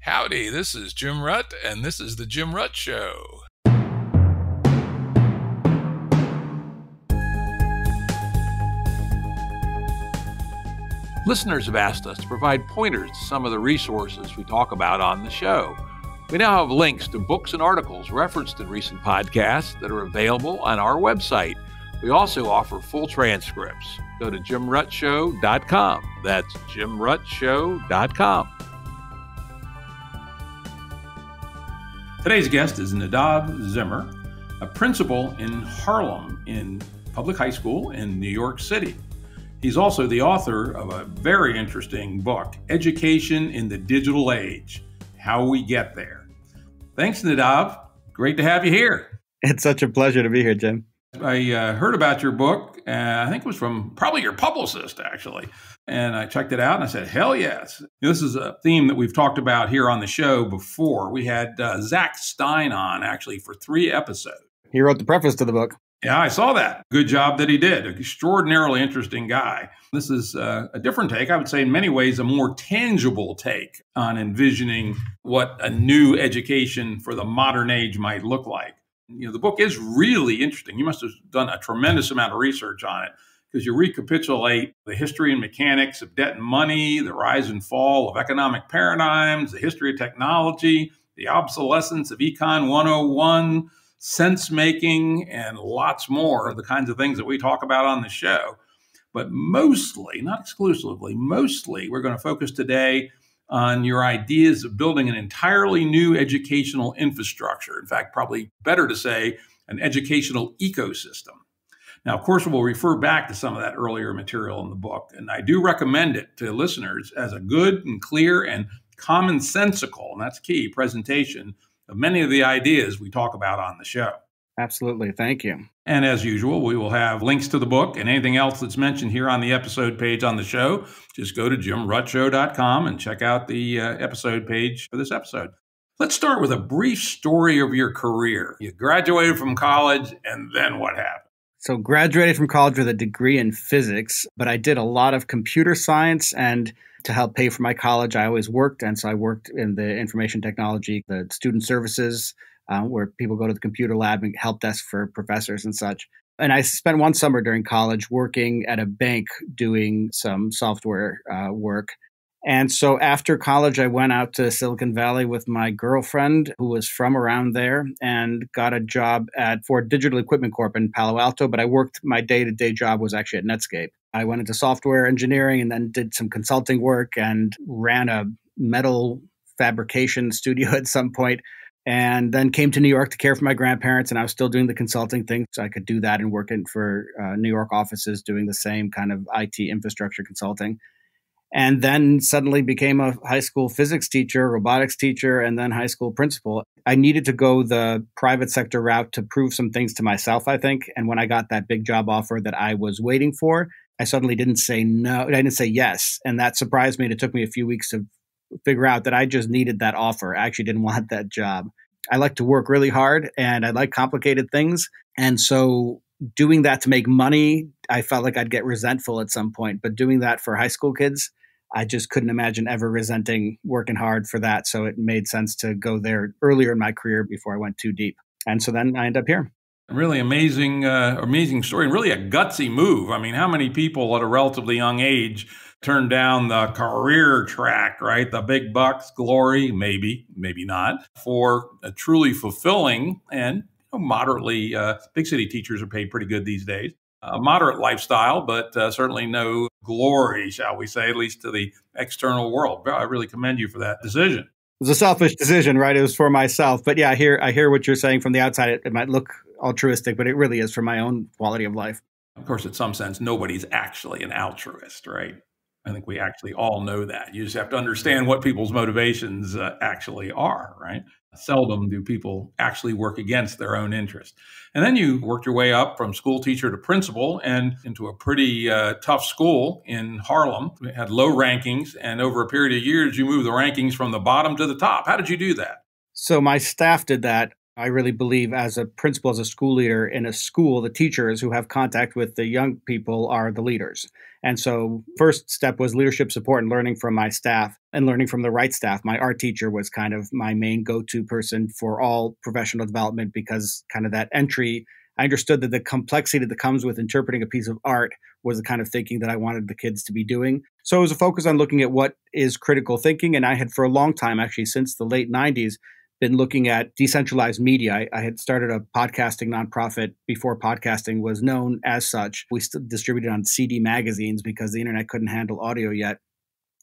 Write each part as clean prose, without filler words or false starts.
Howdy, this is Jim Rutt, and this is The Jim Rutt Show. Listeners have asked us to provide pointers to some of the resources we talk about on the show. We now have links to books and articles referenced in recent podcasts that are available on our website. We also offer full transcripts. Go to jimruttshow.com. That's jimruttshow.com. Today's guest is Nadav Zeimer, a principal in Harlem in public high school in New York City. He's also the author of a very interesting book, Education in the Digital Age, How We Get There. Thanks, Nadav. Great to have you here. It's such a pleasure to be here, Jim. I heard about your book, I think it was from probably your publicist, actually. And I checked it out and I said, hell yes. This is a theme that we've talked about here on the show before. We had Zach Stein on, actually, for 3 episodes. He wrote the preface to the book. Yeah, I saw that. Good job that he did. An extraordinarily interesting guy. This is a different take. I would say in many ways a more tangible take on envisioning what a new education for the modern age might look like. You know, the book is really interesting. You must have done a tremendous amount of research on it because you recapitulate the history and mechanics of debt and money, the rise and fall of economic paradigms, the history of technology, the obsolescence of Econ 101, sense making, and lots more of the kinds of things that we talk about on the show. But mostly, not exclusively, mostly we're going to focus today on your ideas of building an entirely new educational infrastructure. In fact, probably better to say an educational ecosystem. Now, of course, we'll refer back to some of that earlier material in the book, and I do recommend it to listeners as a good and clear and commonsensical, and that's key, presentation of many of the ideas we talk about on the show. Absolutely. Thank you. And as usual, we will have links to the book and anything else that's mentioned here on the episode page on the show. Just go to jimruttshow.com and check out the episode page for this episode. Let's start with a brief story of your career. You graduated from college, and then what happened? So graduated from college with a degree in physics, but I did a lot of computer science, and to help pay for my college, I always worked. And so I worked in the information technology, the student services, where people go to the computer lab and help desk for professors and such. And I spent one summer during college working at a bank doing some software work. And so after college, I went out to Silicon Valley with my girlfriend, who was from around there, and got a job for Digital Equipment Corp in Palo Alto. But my day-to-day job was actually at Netscape. I went into software engineering and then did some consulting work and ran a metal fabrication studio at some point, and then came to New York to care for my grandparents. And I was still doing the consulting thing, so I could do that and work for New York offices doing the same kind of IT infrastructure consulting. And then suddenly became a high school physics teacher, robotics teacher, and then high school principal. I needed to go the private sector route to prove some things to myself, I think. And when I got that big job offer that I was waiting for, I suddenly didn't say no. I didn't say yes. And that surprised me. And it took me a few weeks to figure out that I just needed that offer. I actually didn't want that job. I like to work really hard and I like complicated things. And so doing that to make money, I felt like I'd get resentful at some point. But doing that for high school kids, I just couldn't imagine ever resenting working hard for that. So it made sense to go there earlier in my career before I went too deep. And so then I ended up here. Really amazing story, and really a gutsy move. I mean, how many people at a relatively young age turn down the career track, right? The big bucks, glory, maybe not, for a truly fulfilling and moderately, big city teachers are paid pretty good these days. A moderate lifestyle, but certainly no glory, shall we say, at least to the external world. I really commend you for that decision. It was a selfish decision, right? It was for myself. But yeah, I hear what you're saying from the outside. It might look altruistic, but it really is for my own quality of life. Of course, in some sense, nobody's actually an altruist, right? I think we actually all know that. You just have to understand what people's motivations actually are, right? Seldom do people actually work against their own interest. And then you worked your way up from school teacher to principal and into a pretty tough school in Harlem. It had low rankings, and over a period of years, you moved the rankings from the bottom to the top. How did you do that? So my staff did that. I really believe as a principal, as a school leader in a school, the teachers who have contact with the young people are the leaders. And so first step was leadership support and learning from my staff and learning from the right staff. My art teacher was kind of my main go-to person for all professional development because kind of that entry, I understood that the complexity that comes with interpreting a piece of art was the kind of thinking that I wanted the kids to be doing. So it was a focus on looking at what is critical thinking. And I had for a long time, actually since the late 90s, been looking at decentralized media. I had started a podcasting nonprofit before podcasting was known as such. We still distributed on CD magazines because the internet couldn't handle audio yet.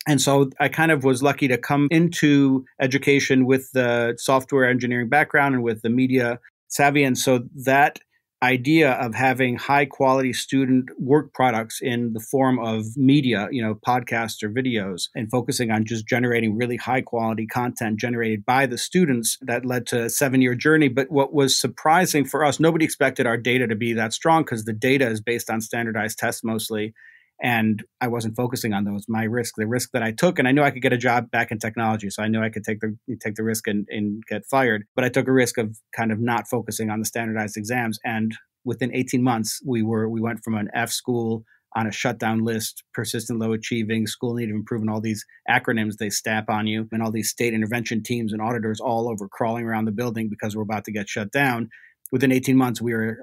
And so I kind of was lucky to come into education with the software engineering background and with the media savvy. And so that idea of having high quality student work products in the form of media, podcasts or videos, and focusing on just generating really high quality content generated by the students, that led to a 7-year journey. But what was surprising for us, nobody expected our data to be that strong because the data is based on standardized tests mostly. And I wasn't focusing on those. The risk that I took, and I knew I could get a job back in technology. So I knew I could take the risk and get fired. But I took a risk of kind of not focusing on the standardized exams. And within 18 months, we went from an F school on a shutdown list, persistent low achieving, school need of improvement, all these acronyms they stamp on you, and all these state intervention teams and auditors all over crawling around the building because we're about to get shut down. Within 18 months, we were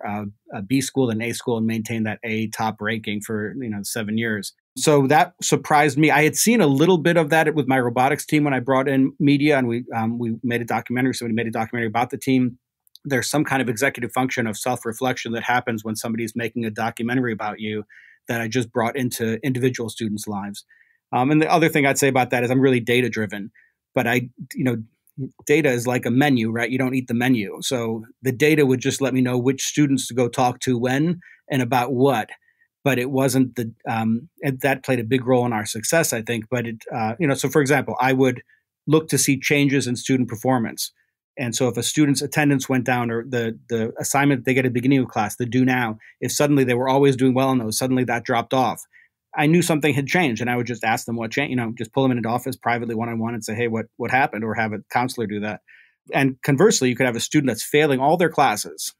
a B school and A school and maintained that A top ranking for 7 years. So that surprised me. I had seen a little bit of that with my robotics team when I brought in media, and we made a documentary. Somebody made a documentary about the team. There's some kind of executive function of self-reflection that happens when somebody's making a documentary about you that I just brought into individual students' lives. And the other thing I'd say about that is I'm really data-driven, but data is like a menu, right? You don't eat the menu. So the data would just let me know which students to go talk to when and about what. But it wasn't that played a big role in our success, I think. But so for example, I would look to see changes in student performance. And so if a student's attendance went down or the assignment they get at the beginning of class, the do now, if suddenly they were always doing well in those, suddenly that dropped off, I knew something had changed, and I would just ask them what changed, just pull them in an office privately one-on-one and say, hey, what happened, or have a counselor do that. And conversely, you could have a student that's failing all their classes,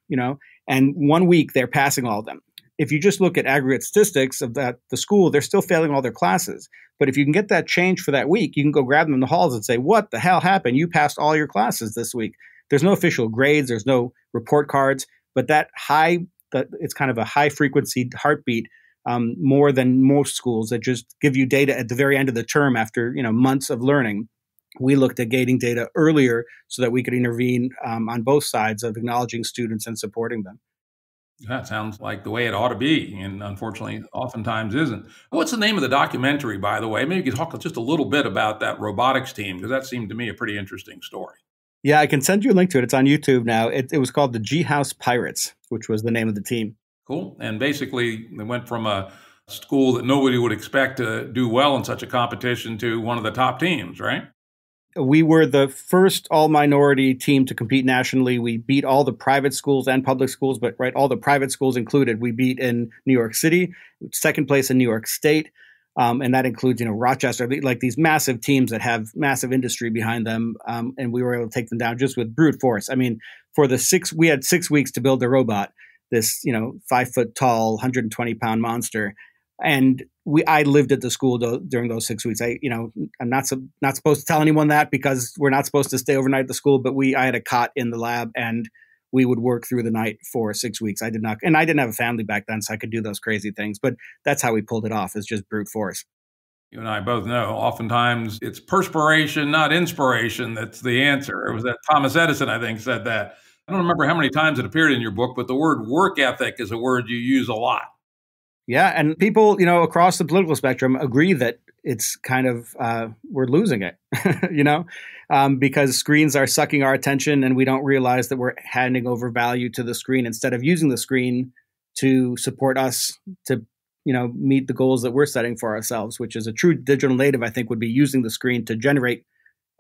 and 1 week they're passing all of them. If you just look at aggregate statistics of the school, they're still failing all their classes. But if you can get that change for that week, you can go grab them in the halls and say, what the hell happened? You passed all your classes this week. There's no official grades. There's no report cards. But it's kind of a high frequency heartbeat, more than most schools that just give you data at the very end of the term after months of learning. We looked at gating data earlier so that we could intervene on both sides of acknowledging students and supporting them. That sounds like the way it ought to be, and unfortunately, oftentimes isn't. What's the name of the documentary, by the way? Maybe you could talk just a little bit about that robotics team, because that seemed to me a pretty interesting story. Yeah, I can send you a link to it. It's on YouTube now. It was called the G House Pirates, which was the name of the team. Cool. And basically, they went from a school that nobody would expect to do well in such a competition to one of the top teams, right? We were the first all-minority team to compete nationally. We beat all the private schools and public schools, but all the private schools included. We beat in New York City, second place in New York State, and that includes Rochester, like these massive teams that have massive industry behind them, and we were able to take them down just with brute force. I mean, we had 6 weeks to build the robot, this 5 foot tall, 120-pound monster. And I lived at the school during those 6 weeks. I'm not supposed to tell anyone that because we're not supposed to stay overnight at the school. But I had a cot in the lab, and we would work through the night for 6 weeks. I didn't have a family back then, so I could do those crazy things. But that's how we pulled it off. Is just brute force. You and I both know oftentimes it's perspiration, not inspiration, that's the answer. It was that Thomas Edison, I think, said that. I don't remember how many times it appeared in your book, but the word work ethic is a word you use a lot. Yeah, and people, across the political spectrum agree that it's kind of we're losing it, because screens are sucking our attention, and we don't realize that we're handing over value to the screen instead of using the screen to support us to, meet the goals that we're setting for ourselves, which is a true digital native, I think, would be using the screen to generate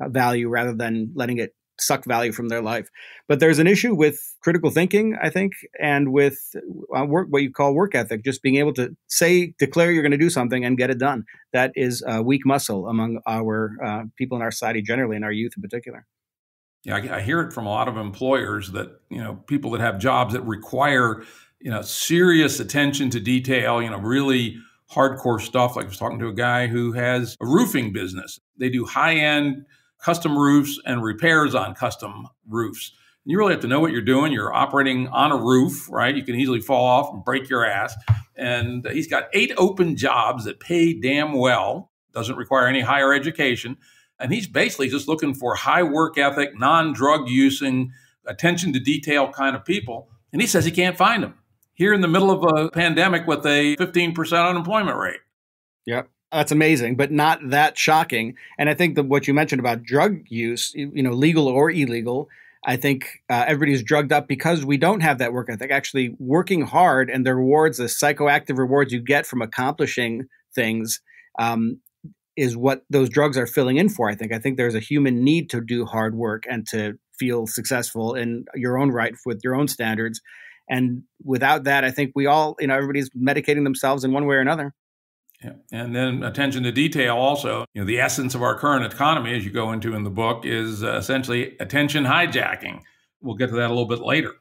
value rather than letting it suck value from their life. But there's an issue with critical thinking, I think, and with what you call work ethic, just being able to declare you're going to do something and get it done. That is a weak muscle among our people in our society generally, and our youth in particular. Yeah, I hear it from a lot of employers that, people that have jobs that require, serious attention to detail, really hardcore stuff. Like I was talking to a guy who has a roofing business. They do high-end custom roofs and repairs on custom roofs. And you really have to know what you're doing. You're operating on a roof, right? You can easily fall off and break your ass. And he's got 8 open jobs that pay damn well, doesn't require any higher education. And he's basically just looking for high work ethic, non-drug using, attention to detail kind of people. And he says he can't find them here in the middle of a pandemic with a 15% unemployment rate. Yep. That's amazing, but not that shocking. And I think that what you mentioned about drug use, legal or illegal, I think everybody's drugged up because we don't have that work ethic. Actually, working hard and the rewards, the psychoactive rewards you get from accomplishing things, is what those drugs are filling in for. I think there's a human need to do hard work and to feel successful in your own right with your own standards. And without that, I think we all, everybody's medicating themselves in one way or another. Yeah. And then attention to detail also, the essence of our current economy, as you go into in the book, is essentially attention hijacking. We'll get to that a little bit later.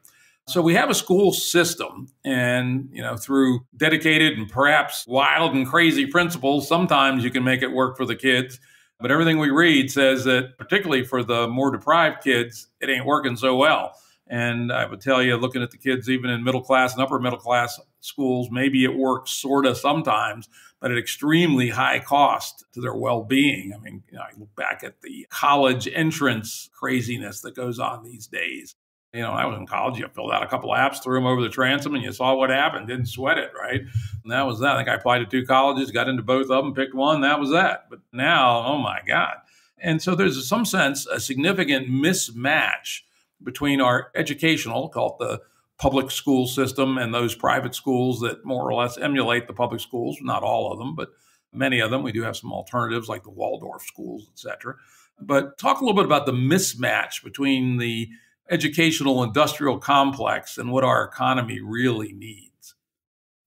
So we have a school system, and, through dedicated and perhaps wild and crazy principles, sometimes you can make it work for the kids. But everything we read says that, particularly for the more deprived kids, it ain't working so well. And I would tell you, looking at the kids, even in middle class and upper middle class schools, maybe it works sort of sometimes, but at extremely high cost to their well-being. I mean, I look back at the college entrance craziness that goes on these days. When I was in college, you filled out a couple of apps, threw them over the transom, and you saw what happened. Didn't sweat it, right? And that was that. I think I applied to 2 colleges, got into both of them, picked one. That was that. But now, oh my God. And so there's, in some sense, a significant mismatch between our educational, called the public school system, and those private schools that more or less emulate the public schools. Not all of them, but many of them. We do have some alternatives like the Waldorf schools, et cetera. But talk a little bit about the mismatch between the educational industrial complex and what our economy really needs.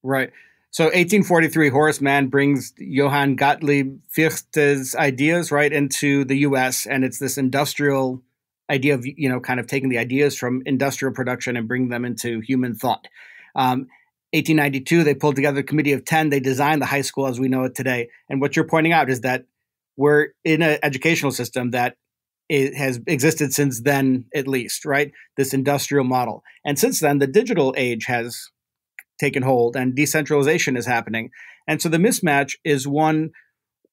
Right. So 1843, Horace Mann brings Johann Gottlieb Fichte's ideas right into the U.S., and it's this industrial idea of, kind of taking the ideas from industrial production and bringing them into human thought. 1892, they pulled together a committee of 10. They designed the high school as we know it today. And what you're pointing out is that we're in an educational system that it has existed since then, at least, right? This industrial model. And since then, the digital age has taken hold and decentralization is happening. And so the mismatch is one,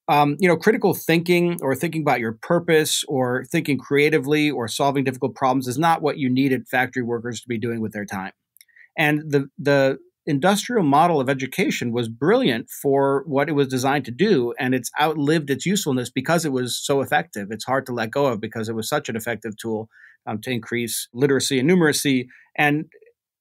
critical thinking or thinking about your purpose or thinking creatively or solving difficult problems is not what you needed factory workers to be doing with their time. And the industrial model of education was brilliant for what it was designed to do, and it's outlived its usefulness because it was so effective. It's hard to let go of because it was such an effective tool to increase literacy and numeracy, and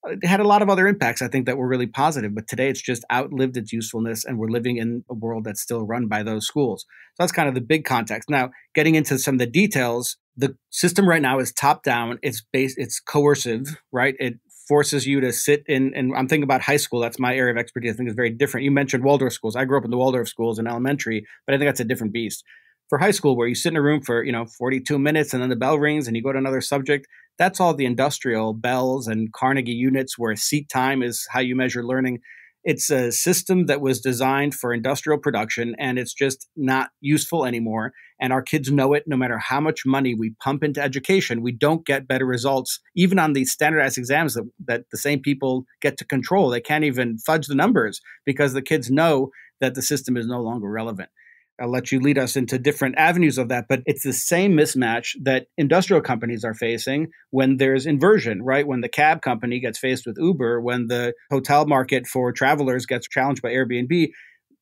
it had a lot of other impacts, I think, that were really positive. But today it's just outlived its usefulness, and we're living in a world that's still run by those schools. So that's kind of the big context. Now, getting into some of the details, the system right now is top down. It's coercive, right? It forces you to sit in, and I'm thinking about high school. That's my area of expertise. I think it's very different. You mentioned Waldorf schools. I grew up in the Waldorf schools in elementary, but I think that's a different beast. For high school, where you sit in a room for 42 minutes and then the bell rings and you go to another subject, that's all the industrial bells and Carnegie units where seat time is how you measure learning. It's a system that was designed for industrial production, and it's just not useful anymore. And our kids know it. No matter how much money we pump into education, we don't get better results, even on these standardized exams that the same people get to control. They can't even fudge the numbers because the kids know that the system is no longer relevant. I'll let you lead us into different avenues of that, but it's the same mismatch that industrial companies are facing when there's inversion, right? When the cab company gets faced with Uber, when the hotel market for travelers gets challenged by Airbnb,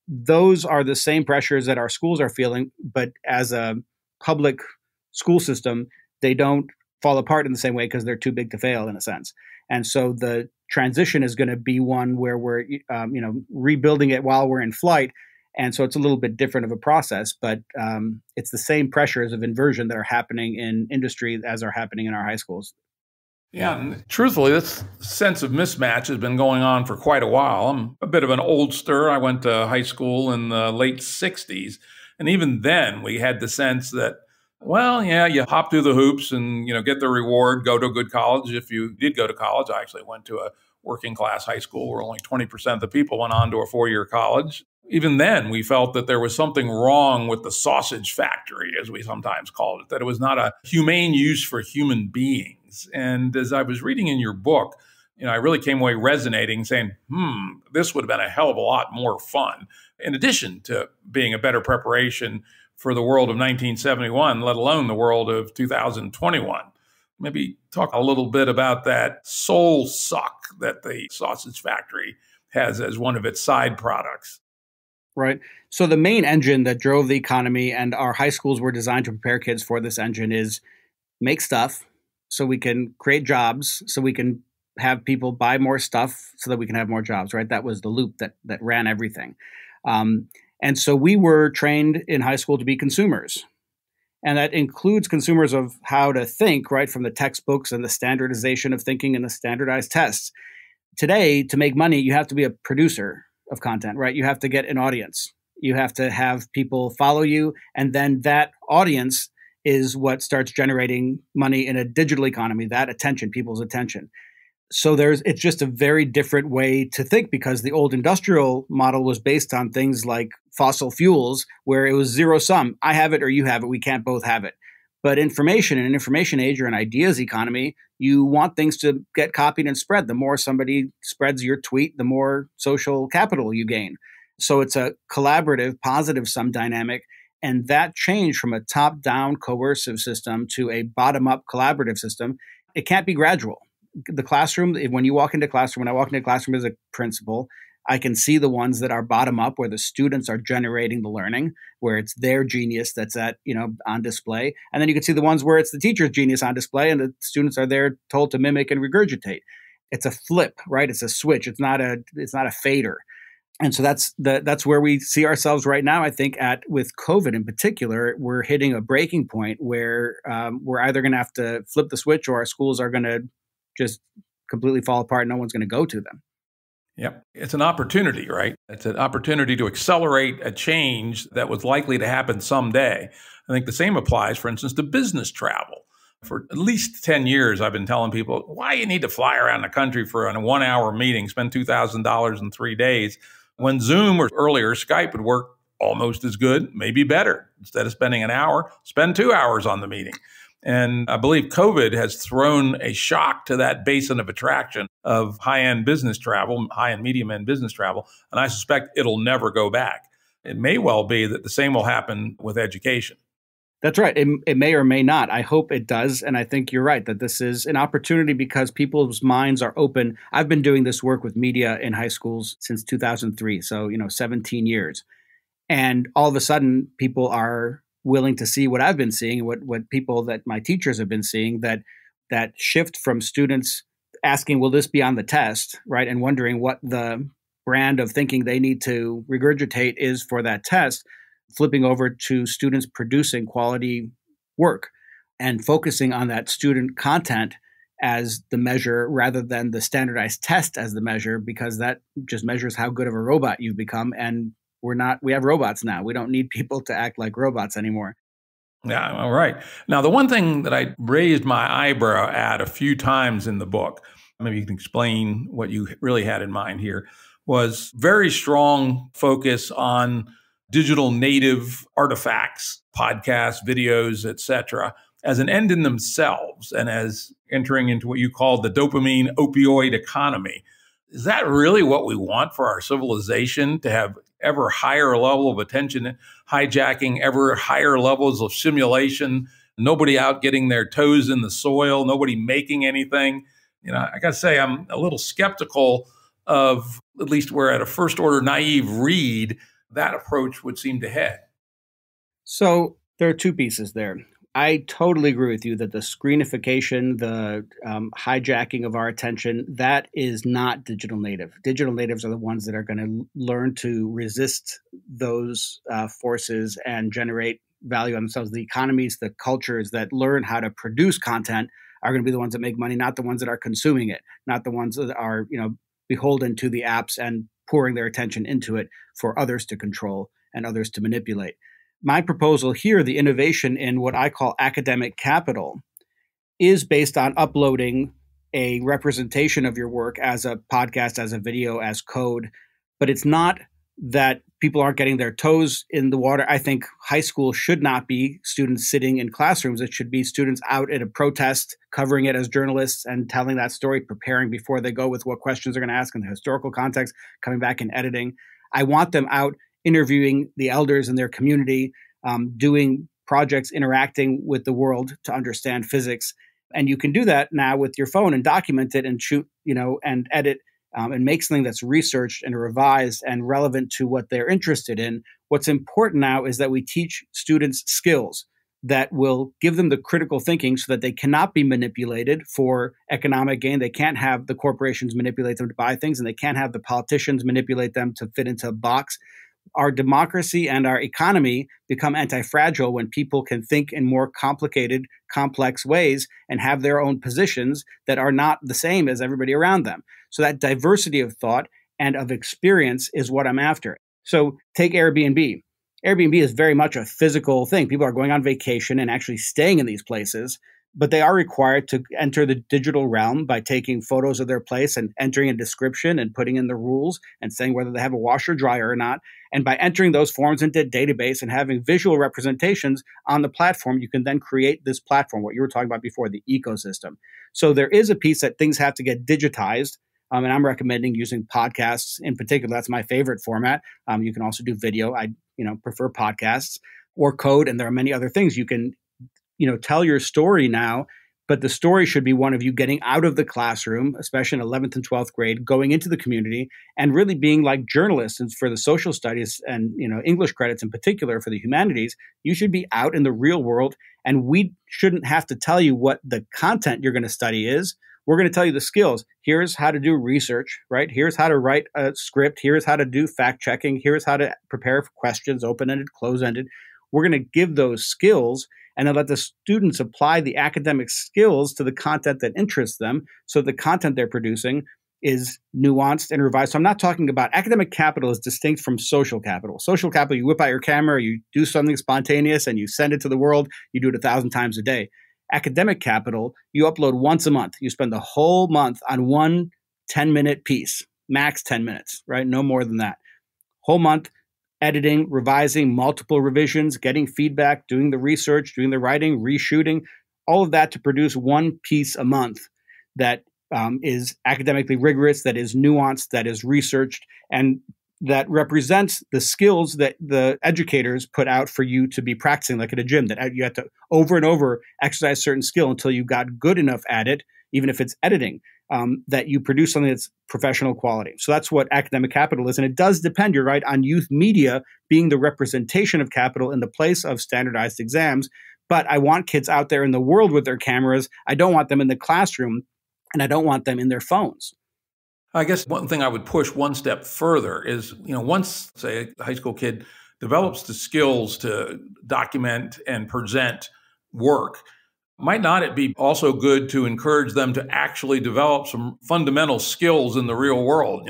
those are the same pressures that our schools are feeling, but as a public school system, they don't fall apart in the same way because they're too big to fail in a sense. And so the transition is going to be one where we're, rebuilding it while we're in flight. And so it's a little bit different of a process, but it's the same pressures of inversion that are happening in industry as are happening in our high schools. Yeah, and truthfully, this sense of mismatch has been going on for quite a while. I'm a bit of an oldster. I went to high school in the late 60s. And even then, we had the sense that Well, yeah, you hop through the hoops and, get the reward, go to a good college. If you did go to college, I actually went to a working class high school where only 20% of the people went on to a 4-year college. Even then, we felt that there was something wrong with the sausage factory, as we sometimes called it, that it was not a humane use for human beings. And as I was reading in your book, I really came away resonating, saying, this would have been a hell of a lot more fun, in addition to being a better preparation for the world of 1971, let alone the world of 2021. Maybe talk a little bit about that soul suck that the sausage factory has as one of its side products. Right. So the main engine that drove the economy, and our high schools were designed to prepare kids for this engine, is make stuff so we can create jobs, so we can have people buy more stuff so that we can have more jobs, right? That was the loop that ran everything. And so we were trained in high school to be consumers. And that includes consumers of how to think, right, from the textbooks and the standardization of thinking and the standardized tests. Today, to make money, you have to be a producer of content, right? You have to get an audience. You have to have people follow you. And then that audience is what starts generating money in a digital economy, that attention, people's attention. So it's just a very different way to think, because the old industrial model was based on things like fossil fuels, where it was zero sum. I have it or you have it. We can't both have it. But information, in an information age or an ideas economy, you want things to get copied and spread. The more somebody spreads your tweet, the more social capital you gain. So it's a collaborative, positive sum dynamic. And that change from a top-down coercive system to a bottom-up collaborative system, it can't be gradual. The classroom, when you walk into classroom, when I walk into a classroom as a principal, I can see the ones that are bottom up, where the students are generating the learning, where it's their genius that's on display. And then you can see the ones where it's the teacher's genius on display and the students are there told to mimic and regurgitate. It's a flip, right? It's a switch. It's not a fader. And so that's where we see ourselves right now. I think with COVID in particular, we're hitting a breaking point where we're either going to have to flip the switch, or our schools are going to just completely fall apart. No one's going to go to them. Yep. It's an opportunity, right? It's an opportunity to accelerate a change that was likely to happen someday. I think the same applies, for instance, to business travel. For at least 10 years, I've been telling people, why you need to fly around the country for a 1-hour meeting, spend $2,000 in 3 days, when Zoom or earlier Skype would work almost as good, maybe better. Instead of spending an hour, spend 2 hours on the meeting. And I believe COVID has thrown a shock to that basin of attraction of high-end business travel, high and medium-end business travel, and I suspect it'll never go back. It may well be that the same will happen with education. That's right. It may or may not. I hope it does. And I think you're right that this is an opportunity because people's minds are open. I've been doing this work with media in high schools since 2003, so 17 years. And all of a sudden, people are willing to see what I've been seeing, what people that my teachers have been seeing, that shift from students asking, will this be on the test, right? And wondering what the brand of thinking they need to regurgitate is for that test, flipping over to students producing quality work and focusing on that student content as the measure rather than the standardized test as the measure, because that just measures how good of a robot you've become. And we have robots now. We don't need people to act like robots anymore. Yeah, all right. Now, the one thing that I raised my eyebrow at a few times in the book, maybe you can explain what you really had in mind here, was very strong focus on digital native artifacts, podcasts, videos, etc., as an end in themselves and as entering into what you call the dopamine opioid economy. Is that really what we want for our civilization, to have ever higher level of attention hijacking, ever higher levels of simulation, nobody out getting their toes in the soil, nobody making anything? I got to say, I'm a little skeptical of, at least where at a first order naive read, that approach would seem to head. So there are two pieces there. I totally agree with you that the screenification, the hijacking of our attention, that is not digital native. Digital natives are the ones that are going to learn to resist those forces and generate value on themselves. The economies, the cultures that learn how to produce content are going to be the ones that make money, not the ones that are consuming it, not the ones that are, beholden to the apps and pouring their attention into it for others to control and others to manipulate. my proposal here, the innovation in what I call academic capital, is based on uploading a representation of your work as a podcast, as a video, as code. But it's not that people aren't getting their toes in the water. I think high school should not be students sitting in classrooms. It should be students out at a protest, covering it as journalists and telling that story, preparing before they go with what questions they're going to ask in the historical context, coming back and editing. I want them out interviewing the elders in their community, doing projects, interacting with the world to understand physics. And you can do that now with your phone and document it and shoot, and edit and make something that's researched and revised and relevant to what they're interested in. What's important now is that we teach students skills that will give them the critical thinking so that they cannot be manipulated for economic gain. They can't have the corporations manipulate them to buy things, and they can't have the politicians manipulate them to fit into a box. Our democracy and our economy become anti-fragile when people can think in more complicated, complex ways and have their own positions that are not the same as everybody around them. So that diversity of thought and of experience is what I'm after. So take Airbnb. Airbnb is very much a physical thing. People are going on vacation and actually staying in these places, but they are required to enter the digital realm by taking photos of their place and entering a description and putting in the rules and saying whether they have a washer dryer or not. And by entering those forms into a database and having visual representations on the platform, you can then create this platform, what you were talking about before, the ecosystem. So there is a piece that things have to get digitized. And I'm recommending using podcasts in particular. That's my favorite format. You can also do video. I prefer podcasts or code. And there are many other things you can tell your story now, but the story should be one of you getting out of the classroom, especially in 11th and 12th grade, going into the community and really being like journalists. And for the social studies and, English credits in particular for the humanities, you should be out in the real world. And we shouldn't have to tell you what the content you're going to study is. We're going to tell you the skills. Here's how to do research, right? Here's how to write a script. Here's how to do fact checking. Here's how to prepare for questions, open-ended, closed-ended. We're going to give those skills and then let the students apply the academic skills to the content that interests them. So the content they're producing is nuanced and revised. So I'm not talking about academic capital is distinct from social capital. Social capital, you whip out your camera, you do something spontaneous and you send it to the world. You do it 1,000 times a day. Academic capital, you upload once a month. You spend the whole month on one 10-minute piece, max 10 minutes, right? No more than that. Whole month, editing, revising, multiple revisions, getting feedback, doing the research, doing the writing, reshooting, all of that to produce one piece a month that is academically rigorous, that is nuanced, that is researched, and that represents the skills that the educators put out for you to be practicing, like at a gym, that you have to over and over exercise a certain skill until you got good enough at it, even if it's editing, that you produce something that's professional quality. So that's what academic capital is. And it does depend, you're right, on youth media being the representation of capital in the place of standardized exams. But I want kids out there in the world with their cameras. I don't want them in the classroom, and I don't want them in their phones. I guess one thing I would push one step further is, once, say, a high school kid develops the skills to document and present work, might not it be also good to encourage them to actually develop some fundamental skills in the real world?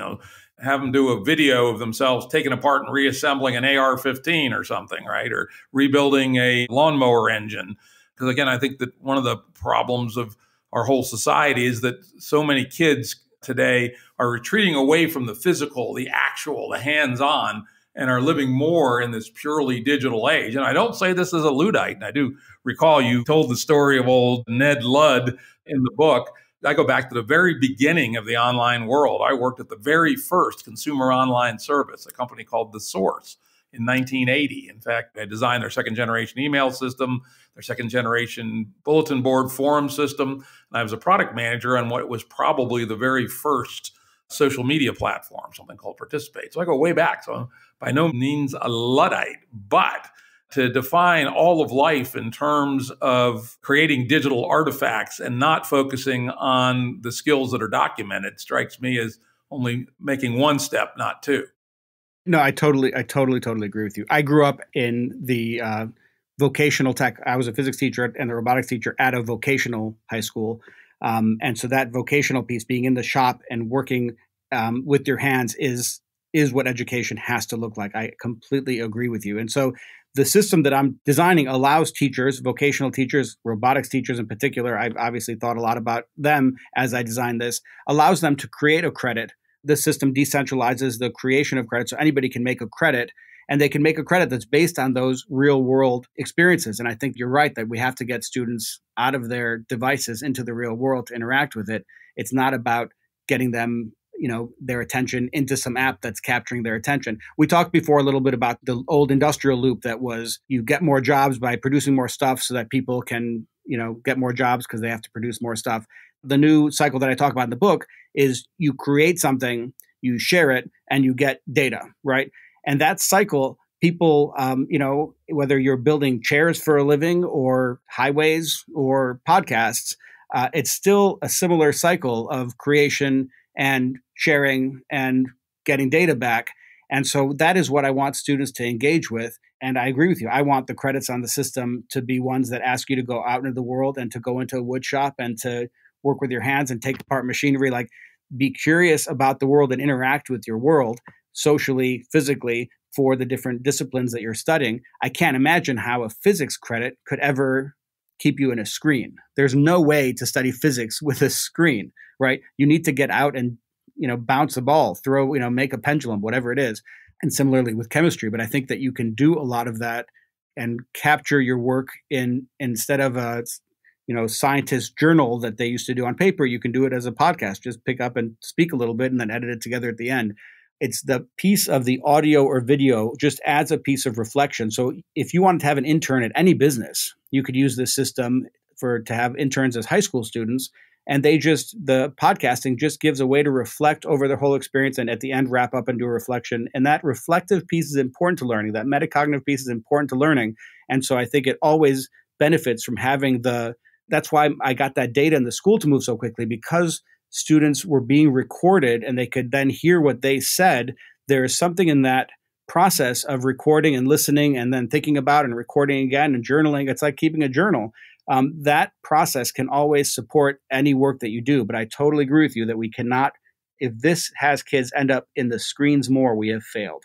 Have them do a video of themselves taking apart and reassembling an AR-15 or something, right? Or rebuilding a lawnmower engine. Because again, I think that one of the problems of our whole society is that so many kids today are retreating away from the physical, the actual, the hands-on, and are living more in this purely digital age. And I don't say this as a Luddite. And I do recall you told the story of old Ned Ludd in the book. I go back to the very beginning of the online world. I worked at the very first consumer online service, a company called The Source, in 1980. In fact, I designed their second generation email system, their second generation bulletin board forum system. And I was a product manager on what was probably the very first social media platform, something called Participate. So I go way back. So I'm by no means a Luddite, but to define all of life in terms of creating digital artifacts and not focusing on the skills that are documented strikes me as only making one step, not two. No, I totally agree with you. I grew up in the vocational tech. I was a physics teacher and a robotics teacher at a vocational high school. And so that vocational piece, being in the shop and working with your hands is what education has to look like. I completely agree with you. And so the system that I'm designing allows teachers, vocational teachers, robotics teachers in particular, I've obviously thought a lot about them as I designed this, allows them to create a credit. The system decentralizes the creation of credit so anybody can make a credit, and they can make a credit that's based on those real world experiences. And I think you're right that we have to get students out of their devices into the real world to interact with it. It's not about getting them, their attention into some app that's capturing their attention. We talked before a little bit about the old industrial loop that was you get more jobs by producing more stuff so that people can, get more jobs because they have to produce more stuff. The new cycle that I talk about in the book is you create something, you share it, and you get data, right? And that cycle, people, whether you're building chairs for a living or highways or podcasts, it's still a similar cycle of creation and sharing and getting data back. And so that is what I want students to engage with. And I agree with you. I want the credits on the system to be ones that ask you to go out into the world and to go into a wood shop and to work with your hands and take apart machinery. Like, be curious about the world and interact with your world socially, physically, for the different disciplines that you're studying. I can't imagine how a physics credit could ever keep you in a screen. There's no way to study physics with a screen, right? You need to get out and, bounce a ball, throw, make a pendulum, whatever it is. And similarly with chemistry. But I think that you can do a lot of that and capture your work instead of a, scientist journal that they used to do on paper. You can do it as a podcast, just pick up and speak a little bit and then edit it together at the end. It's the piece of the audio or video just adds a piece of reflection. So if you wanted to have an intern at any business, you could use this system to have interns as high school students. And the podcasting just gives a way to reflect over their whole experience and at the end wrap up and do a reflection. And that reflective piece is important to learning. That metacognitive piece is important to learning. And so I think it always benefits from having that's why I got that data in the school to move so quickly, because students were being recorded and they could then hear what they said. There is something in that process of recording and listening and then thinking about and recording again and journaling. It's like keeping a journal. That process can always support any work that you do. But I totally agree with you that we cannot, if this has kids end up in the screens more, we have failed.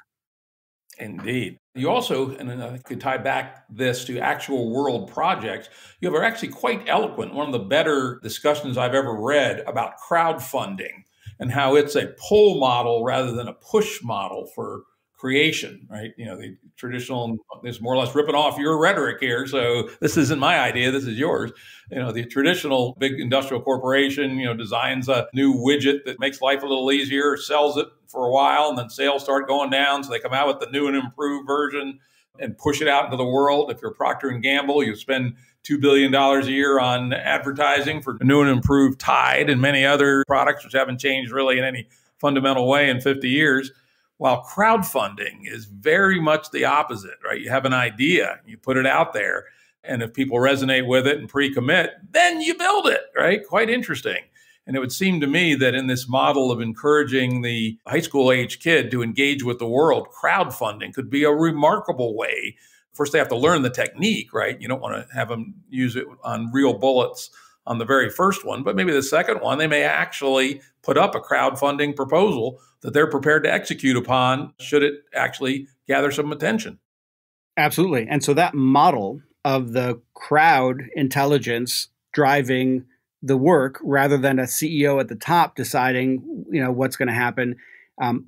Indeed. You also, and I could tie back this to actual world projects, you have actually quite eloquent, one of the better discussions I've ever read about crowdfunding and how it's a pull model rather than a push model for creation, right? The traditional is more or less ripping off your rhetoric here. So this isn't my idea. This is yours. The traditional big industrial corporation, designs a new widget that makes life a little easier, sells it for a while, and then sales start going down. So they come out with the new and improved version and push it out into the world. If you're Procter & Gamble, you spend $2 billion a year on advertising for new and improved Tide and many other products, which haven't changed really in any fundamental way in 50 years. While crowdfunding is very much the opposite, right? You have an idea, you put it out there, and if people resonate with it and pre-commit, then you build it, right? Quite interesting. And it would seem to me that in this model of encouraging the high school age kid to engage with the world, crowdfunding could be a remarkable way. First, they have to learn the technique, right? You don't want to have them use it on real bullets on the very first one, but maybe the second one, they may actually put up a crowdfunding proposal that they're prepared to execute upon should it actually gather some attention. Absolutely. And so that model of the crowd intelligence driving the work rather than a CEO at the top deciding, what's going to happen,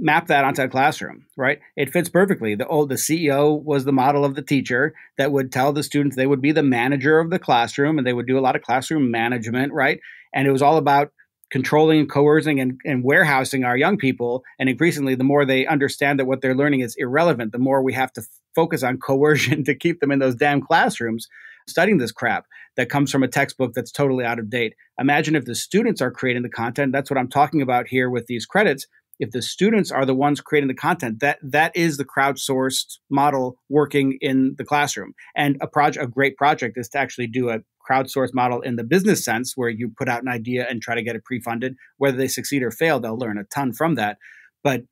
map that onto a classroom, right? It fits perfectly. The CEO was the model of the teacher that would tell the students they would be the manager of the classroom and they would do a lot of classroom management, right? And it was all about controlling and coercing and warehousing our young people. And increasingly, the more they understand that what they're learning is irrelevant, the more we have to focus on coercion to keep them in those damn classrooms studying this crap that comes from a textbook that's totally out of date. Imagine if the students are creating the content. That's what I'm talking about here with these credits. If the students are the ones creating the content, that is the crowdsourced model working in the classroom. And a great project is to actually do a crowdsourced model in the business sense, where you put out an idea and try to get it pre-funded. Whether they succeed or fail, they'll learn a ton from that. But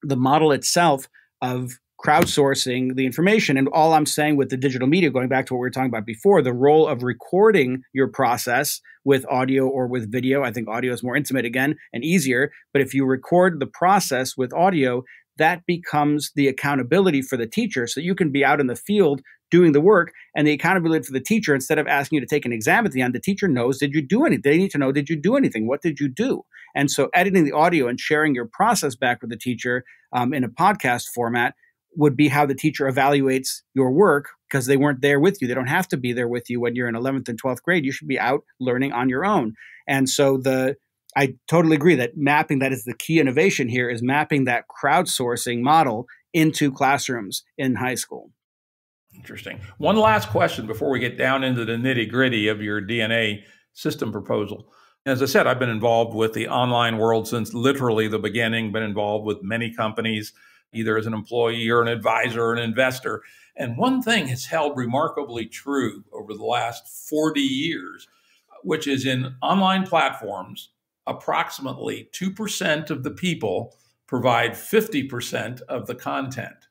the model itself of crowdsourcing the information, and all I'm saying with the digital media, going back to what we were talking about before, the role of recording your process with audio or with video. I think audio is more intimate again and easier. But if you record the process with audio, that becomes the accountability for the teacher. So you can be out in the field doing the work, and the accountability for the teacher, instead of asking you to take an exam at the end, the teacher knows, did you do anything? They need to know, did you do anything? What did you do? And so editing the audio and sharing your process back with the teacher in a podcast format would be how the teacher evaluates your work, because they weren't there with you. They don't have to be there with you when you're in 11th and 12th grade. You should be out learning on your own. And so I totally agree that mapping, that is the key innovation here, is mapping that crowdsourcing model into classrooms in high school. Interesting. One last question before we get down into the nitty-gritty of your DNA system proposal. As I said, I've been involved with the online world since literally the beginning, been involved with many companies, either as an employee or an advisor or an investor. And one thing has held remarkably true over the last 40 years, which is in online platforms, approximately 2% of the people provide 50% of the content.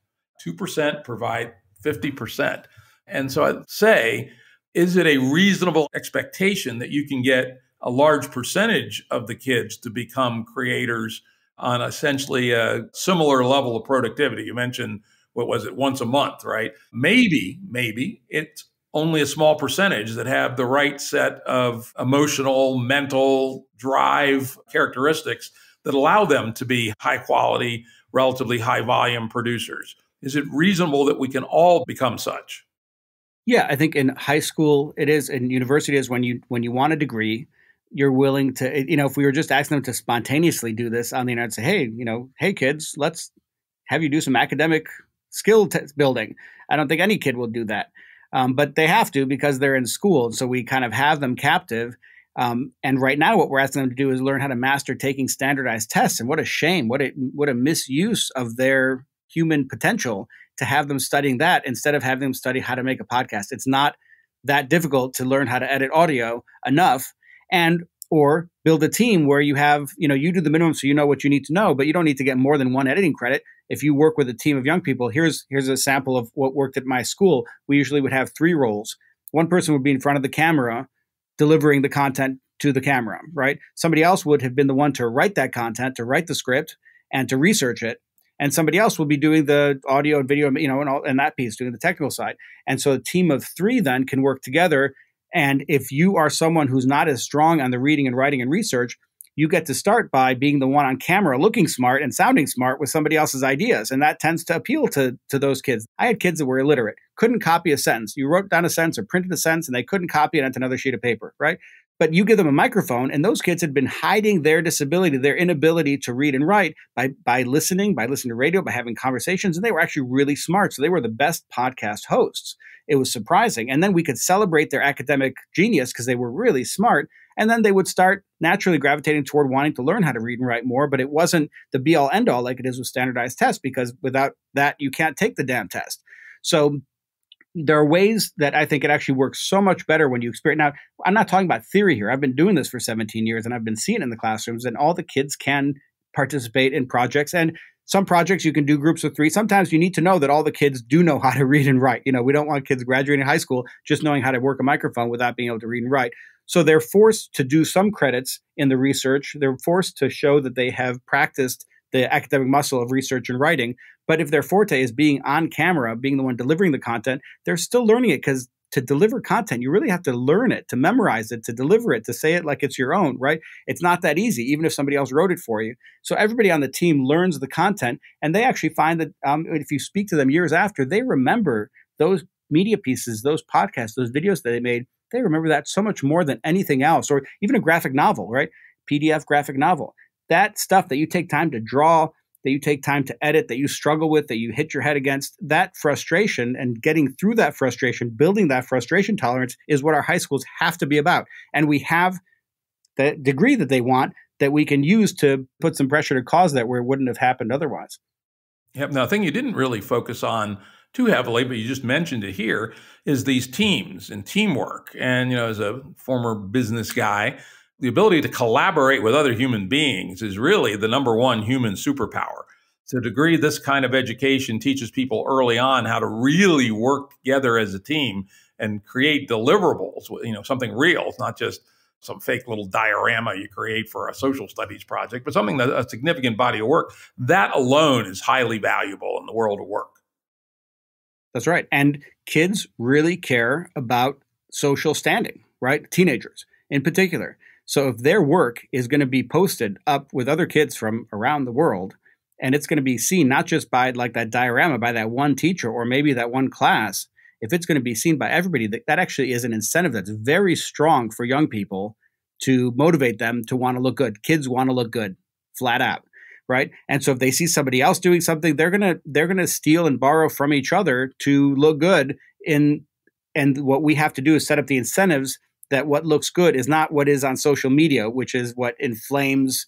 2% provide 50%. And so I'd say, is it a reasonable expectation that you can get a large percentage of the kids to become creators on essentially a similar level of productivity? You mentioned, what was it, once a month, right? Maybe it's only a small percentage that have the right set of emotional, mental drive characteristics that allow them to be high quality, relatively high volume producers. Is it reasonable that we can all become such? Yeah, I think in high school it is, in university it is, when you want a degree, you're willing to, if we were just asking them to spontaneously do this on the internet, say, hey kids, let's have you do some academic skill building. I don't think any kid will do that. But they have to, because they're in school. So we kind of have them captive. And right now what we're asking them to do is learn how to master taking standardized tests. And what a shame, what a misuse of their human potential to have them studying that instead of having them study how to make a podcast. It's not that difficult to learn how to edit audio enough, or build a team where you have, you do the minimum so you know what you need to know, but you don't need to get more than one editing credit. If you work with a team of young people, here's a sample of what worked at my school. We usually would have 3 roles. One person would be in front of the camera, delivering the content to the camera, right? Somebody else would have been the one to write that content, to write the script and to research it. And somebody else will be doing the audio and video, and that piece, doing the technical side. And so a team of 3 then can work together. And if you are someone who's not as strong on the reading and writing and research, you get to start by being the one on camera looking smart and sounding smart with somebody else's ideas. And that tends to appeal to those kids. I had kids that were illiterate, couldn't copy a sentence. You wrote down a sentence or printed a sentence and they couldn't copy it onto another sheet of paper, right? But you give them a microphone, and those kids had been hiding their disability, their inability to read and write by listening to radio, by having conversations, and they were actually really smart. So they were the best podcast hosts. It was surprising. And then we could celebrate their academic genius because they were really smart. And then they would start naturally gravitating toward wanting to learn how to read and write more. But it wasn't the be all end all like it is with standardized tests, because without that, you can't take the damn test. So there are ways that I think it actually works so much better when you experience. Now, I'm not talking about theory here. I've been doing this for 17 years and I've been seeing it in the classrooms, and all the kids can participate in projects. And some projects you can do groups of 3. Sometimes you need to know that all the kids do know how to read and write. We don't want kids graduating high school just knowing how to work a microphone without being able to read and write. So they're forced to do some credits in the research. They're forced to show that they have practiced the academic muscle of research and writing. But if their forte is being on camera, being the one delivering the content, they're still learning it, because to deliver content, you really have to learn it, to memorize it, to deliver it, to say it like it's your own, right? It's not that easy, even if somebody else wrote it for you. So everybody on the team learns the content, and they actually find that if you speak to them years after, they remember those media pieces, those podcasts, those videos that they made. They remember that so much more than anything else, or even a graphic novel, right? PDF graphic novel. That stuff that you take time to draw, that you take time to edit, that you struggle with, that you hit your head against, that frustration and getting through that frustration, building that frustration tolerance is what our high schools have to be about. And we have the degree that they want that we can use to put some pressure to cause that where it wouldn't have happened otherwise. Yep. Now, a thing you didn't really focus on too heavily, but you just mentioned it here, is these teams and teamwork. And, as a former business guy, the ability to collaborate with other human beings is really the number one human superpower. To a degree, this kind of education teaches people early on how to really work together as a team and create deliverables, something real. It's not just some fake little diorama you create for a social studies project, but something that a significant body of work, that alone is highly valuable in the world of work. That's right. And kids really care about social standing, right? Teenagers in particular. So if their work is going to be posted up with other kids from around the world, and it's going to be seen not just by like that diorama, by that one teacher or maybe that one class, if it's going to be seen by everybody, that actually is an incentive that's very strong for young people to motivate them to want to look good. Kids want to look good, flat out, right? And so if they see somebody else doing something, they're gonna steal and borrow from each other to look good. And what we have to do is set up the incentives that what looks good is not what is on social media, which is what inflames,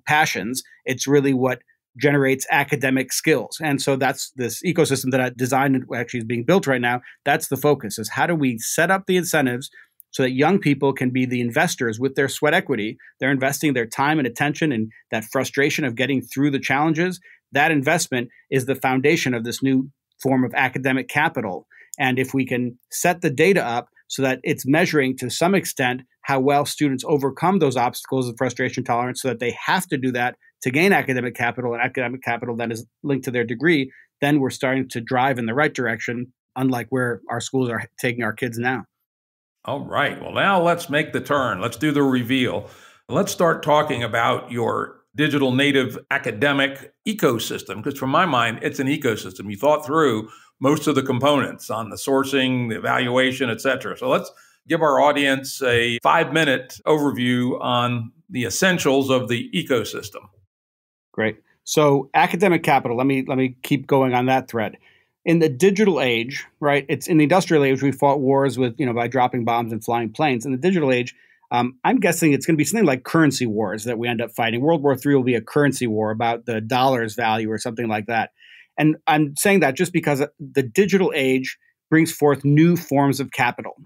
passions. It's really what generates academic skills. And so that's this ecosystem that I designed and actually is being built right now. That's the focus, is how do we set up the incentives so that young people can be the investors with their sweat equity. They're investing their time and attention and that frustration of getting through the challenges. That investment is the foundation of this new form of academic capital. And if we can set the data up so that it's measuring to some extent how well students overcome those obstacles of frustration tolerance so that they have to do that to gain academic capital, and academic capital that is linked to their degree, then we're starting to drive in the right direction, unlike where our schools are taking our kids now. All right. Well, now let's make the turn. Let's do the reveal. Let's start talking about your digital native academic ecosystem, because from my mind, it's an ecosystem. You thought through most of the components on the sourcing, the evaluation, et cetera. So let's give our audience a 5-minute overview on the essentials of the ecosystem. Great. So academic capital, let me keep going on that thread. In the digital age, right, it's in the industrial age, we fought wars with, by dropping bombs and flying planes. In the digital age, I'm guessing it's going to be something like currency wars that we end up fighting. World War III will be a currency war about the dollar's value or something like that. And I'm saying that just because the digital age brings forth new forms of capital.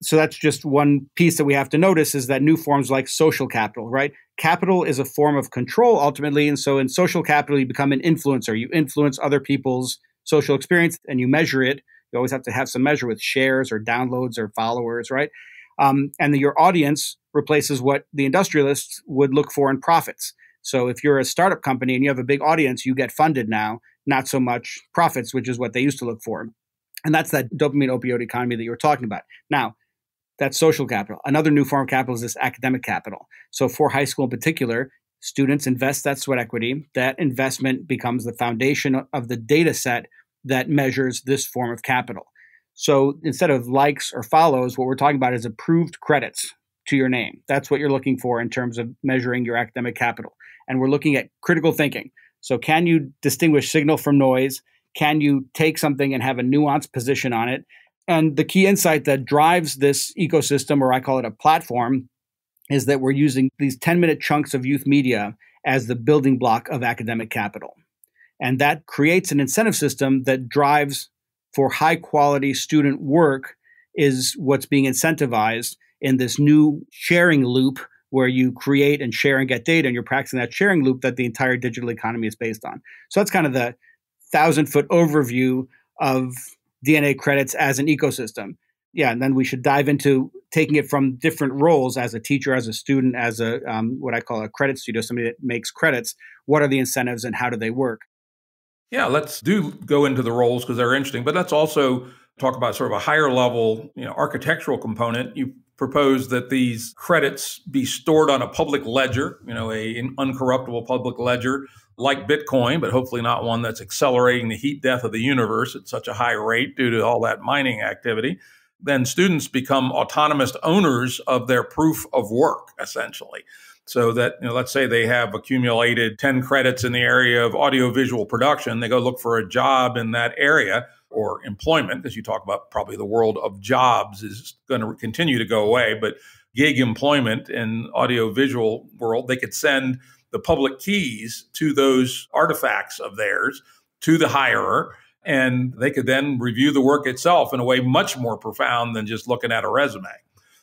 So that's just one piece that we have to notice, is that new forms like social capital, right? Capital is a form of control ultimately. And so in social capital, you become an influencer. You influence other people's social experience and you measure it. You always have to have some measure with shares or downloads or followers, right? And your audience replaces what the industrialists would look for in profits. So if you're a startup company and you have a big audience, you get funded now, not so much profits, which is what they used to look for. And that's that dopamine opioid economy that you were talking about. Now, that's social capital. Another new form of capital is this academic capital. So for high school in particular, students invest that sweat equity. That investment becomes the foundation of the data set that measures this form of capital. So instead of likes or follows, what we're talking about is approved credits to your name. That's what you're looking for in terms of measuring your academic capital. And we're looking at critical thinking. So can you distinguish signal from noise? Can you take something and have a nuanced position on it? And the key insight that drives this ecosystem, or I call it a platform, is that we're using these 10-minute chunks of youth media as the building block of academic capital. And that creates an incentive system that drives for high quality student work, is what's being incentivized in this new sharing loop where you create and share and get data, and you're practicing that sharing loop that the entire digital economy is based on. So that's kind of the 1,000-foot overview of DNA credits as an ecosystem. Yeah, and then we should dive into taking it from different roles as a teacher, as a student, as a what I call a credit studio, somebody that makes credits. What are the incentives and how do they work? Yeah, let's go into the roles because they're interesting, but let's also talk about sort of a higher level, architectural component. You propose that these credits be stored on a public ledger, an uncorruptible public ledger like Bitcoin, but hopefully not one that's accelerating the heat death of the universe at such a high rate due to all that mining activity. Then students become autonomous owners of their proof of work, essentially. So that, let's say they have accumulated 10 credits in the area of audiovisual production. They go look for a job in that area, or employment, because you talk about probably the world of jobs is going to continue to go away. But gig employment in audiovisual world, they could send the public keys to those artifacts of theirs to the hirer, and they could then review the work itself in a way much more profound than just looking at a resume.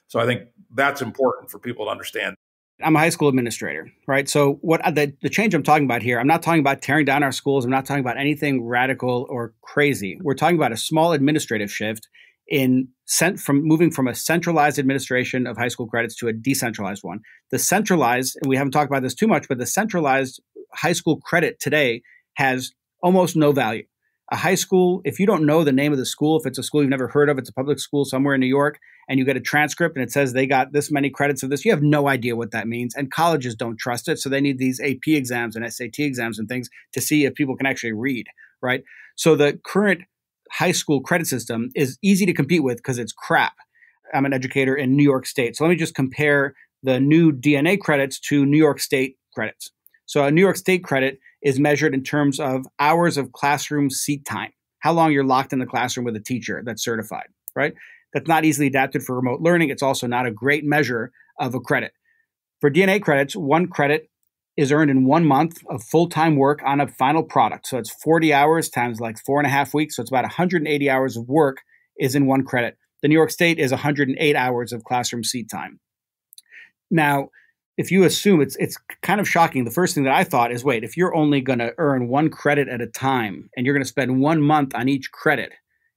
So I think that's important for people to understand. I'm a high school administrator, right? So what the change I'm talking about here, I'm not talking about tearing down our schools. I'm not talking about anything radical or crazy. We're talking about a small administrative shift from moving from a centralized administration of high school credits to a decentralized one. The centralized, and we haven't talked about this too much, but the centralized high school credit today has almost no value. A high school, if you don't know the name of the school, if it's a school you've never heard of, it's a public school somewhere in New York, and you get a transcript and it says they got this many credits of this, you have no idea what that means. And colleges don't trust it. So they need these AP exams and SAT exams and things to see if people can actually read, right? So the current high school credit system is easy to compete with because it's crap. I'm an educator in New York State. So let me just compare the new DNA credits to New York State credits. So a New York State credit is measured in terms of hours of classroom seat time, how long you're locked in the classroom with a teacher that's certified, right? That's not easily adapted for remote learning. It's also not a great measure of a credit. For DNA credits, one credit is earned in 1 month of full-time work on a final product. So it's 40 hours times like 4.5 weeks. So it's about 180 hours of work is in one credit. The New York State is 108 hours of classroom seat time. Now, if you assume it's kind of shocking. The first thing that I thought is, wait, if you're only going to earn one credit at a time and you're going to spend 1 month on each credit,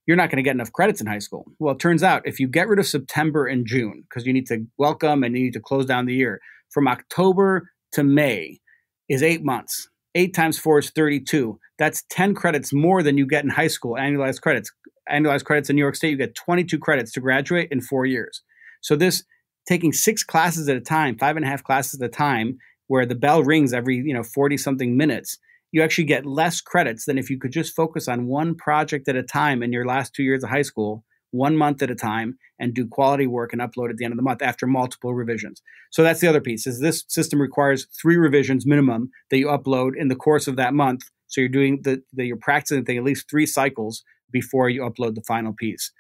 you're not going to get enough credits in high school. Well, it turns out if you get rid of September and June, because you need to welcome and you need to close down the year, from October to May is 8 months. 8 times 4 is 32. That's 10 credits more than you get in high school, annualized credits. Annualized credits in New York State, you get 22 credits to graduate in 4 years. So this taking 6 classes at a time, 5.5 classes at a time, where the bell rings every 40-something minutes, you actually get less credits than if you could just focus on one project at a time in your last 2 years of high school, 1 month at a time, and do quality work and upload at the end of the month after multiple revisions. So that's the other piece, is this system requires 3 revisions minimum that you upload in the course of that month. So you're doing you're practicing the thing at least 3 cycles before you upload the final piece.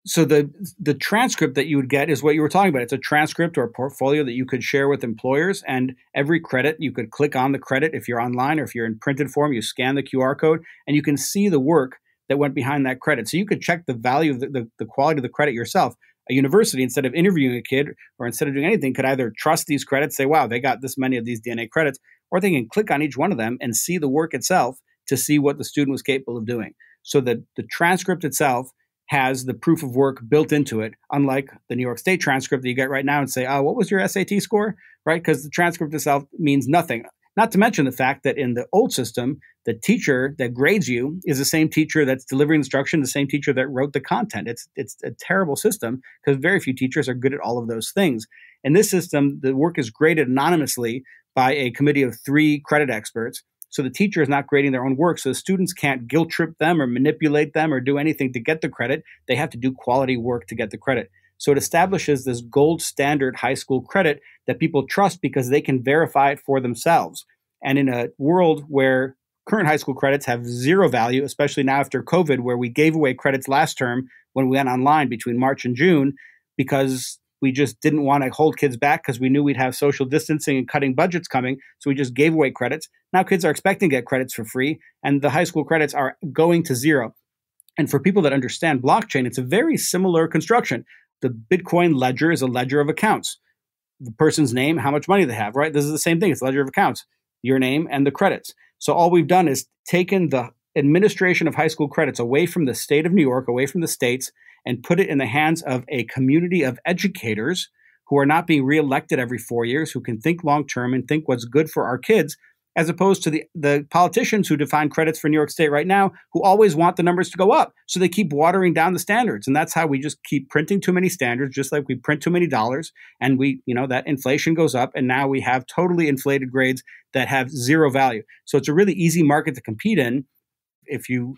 So the transcript that you would get is what you were talking about. It's a transcript or a portfolio that you could share with employers, and every credit, you could click on the credit if you're online, or if you're in printed form, you scan the QR code, and you can see the work that went behind that credit. So you could check the value of the quality of the credit yourself. A university, instead of interviewing a kid or instead of doing anything, could either trust these credits, say, wow, they got this many of these DNA credits, or they can click on each one of them and see the work itself to see what the student was capable of doing. So the transcript itself has the proof of work built into it, unlike the New York State transcript that you get right now and say, oh, what was your SAT score? Right? Because the transcript itself means nothing. Not to mention the fact that in the old system, the teacher that grades you is the same teacher that's delivering instruction, the same teacher that wrote the content. It's a terrible system because very few teachers are good at all of those things. In this system, the work is graded anonymously by a committee of 3 credit experts. So the teacher is not grading their own work. So the students can't guilt trip them or manipulate them or do anything to get the credit. They have to do quality work to get the credit. So it establishes this gold standard high school credit that people trust because they can verify it for themselves. And in a world where current high school credits have 0 value, especially now after COVID, where we gave away credits last term when we went online between March and June, because we just didn't want to hold kids back because we knew we'd have social distancing and cutting budgets coming. So we just gave away credits. Now kids are expecting to get credits for free, and the high school credits are going to 0. And for people that understand blockchain, it's a very similar construction. The Bitcoin ledger is a ledger of accounts. The person's name, how much money they have, right? This is the same thing. It's a ledger of accounts, your name and the credits. So all we've done is taken the administration of high school credits away from the state of New York, away from the states, and put it in the hands of a community of educators who are not being reelected every 4 years, who can think long-term and think what's good for our kids, as opposed to the politicians who define credits for New York State right now, who always want the numbers to go up. So they keep watering down the standards. And that's how we just keep printing too many standards, just like we print too many dollars. And that inflation goes up. And now we have totally inflated grades that have 0 value. So it's a really easy market to compete in. If you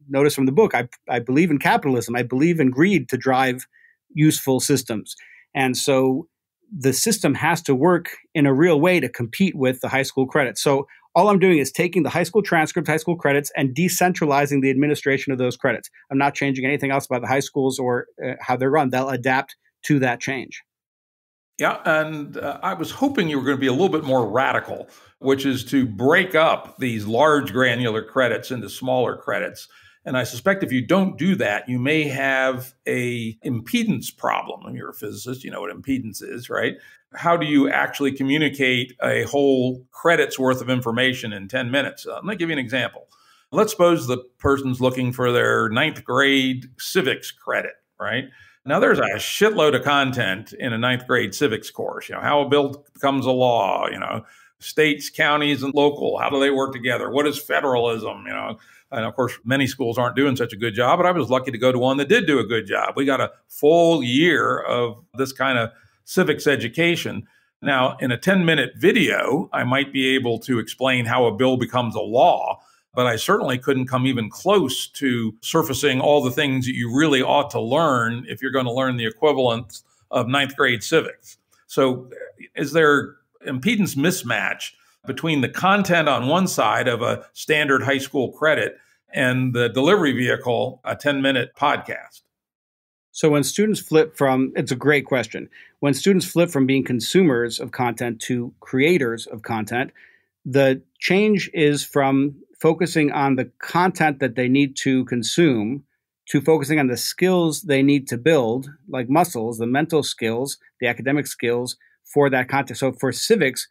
notice from the book, I believe in capitalism. I believe in greed to drive useful systems. And so the system has to work in a real way to compete with the high school credits. So all I'm doing is taking the high school transcript, high school credits, and decentralizing the administration of those credits. I'm not changing anything else about the high schools or how they're run. They'll adapt to that change. Yeah, and I was hoping you were going to be a little bit more radical, which is to break up these large granular credits into smaller credits. And I suspect if you don't do that, you may have a impedance problem. I mean, you're a physicist, you know what impedance is, right? How do you actually communicate a whole credit's worth of information in 10 minutes? Let me give you an example. Let's suppose the person's looking for their 9th grade civics credit. right? Now, there's a shitload of content in a ninth grade civics course, how a bill becomes a law, states, counties, and local, how do they work together? What is federalism, And of course, many schools aren't doing such a good job, but I was lucky to go to one that did do a good job. We got a full year of this kind of civics education. Now, in a 10-minute video, I might be able to explain how a bill becomes a law, but I certainly couldn't come even close to surfacing all the things that you really ought to learn if you're going to learn the equivalent of ninth grade civics. So is there impedance mismatch between the content on one side of a standard high school credit and the delivery vehicle, a 10-minute podcast? So when students flip from, it's a great question. When students flip from being consumers of content to creators of content, the change is from focusing on the content that they need to consume to focusing on the skills they need to build, like muscles, the mental skills, the academic skills for that content. So for civics,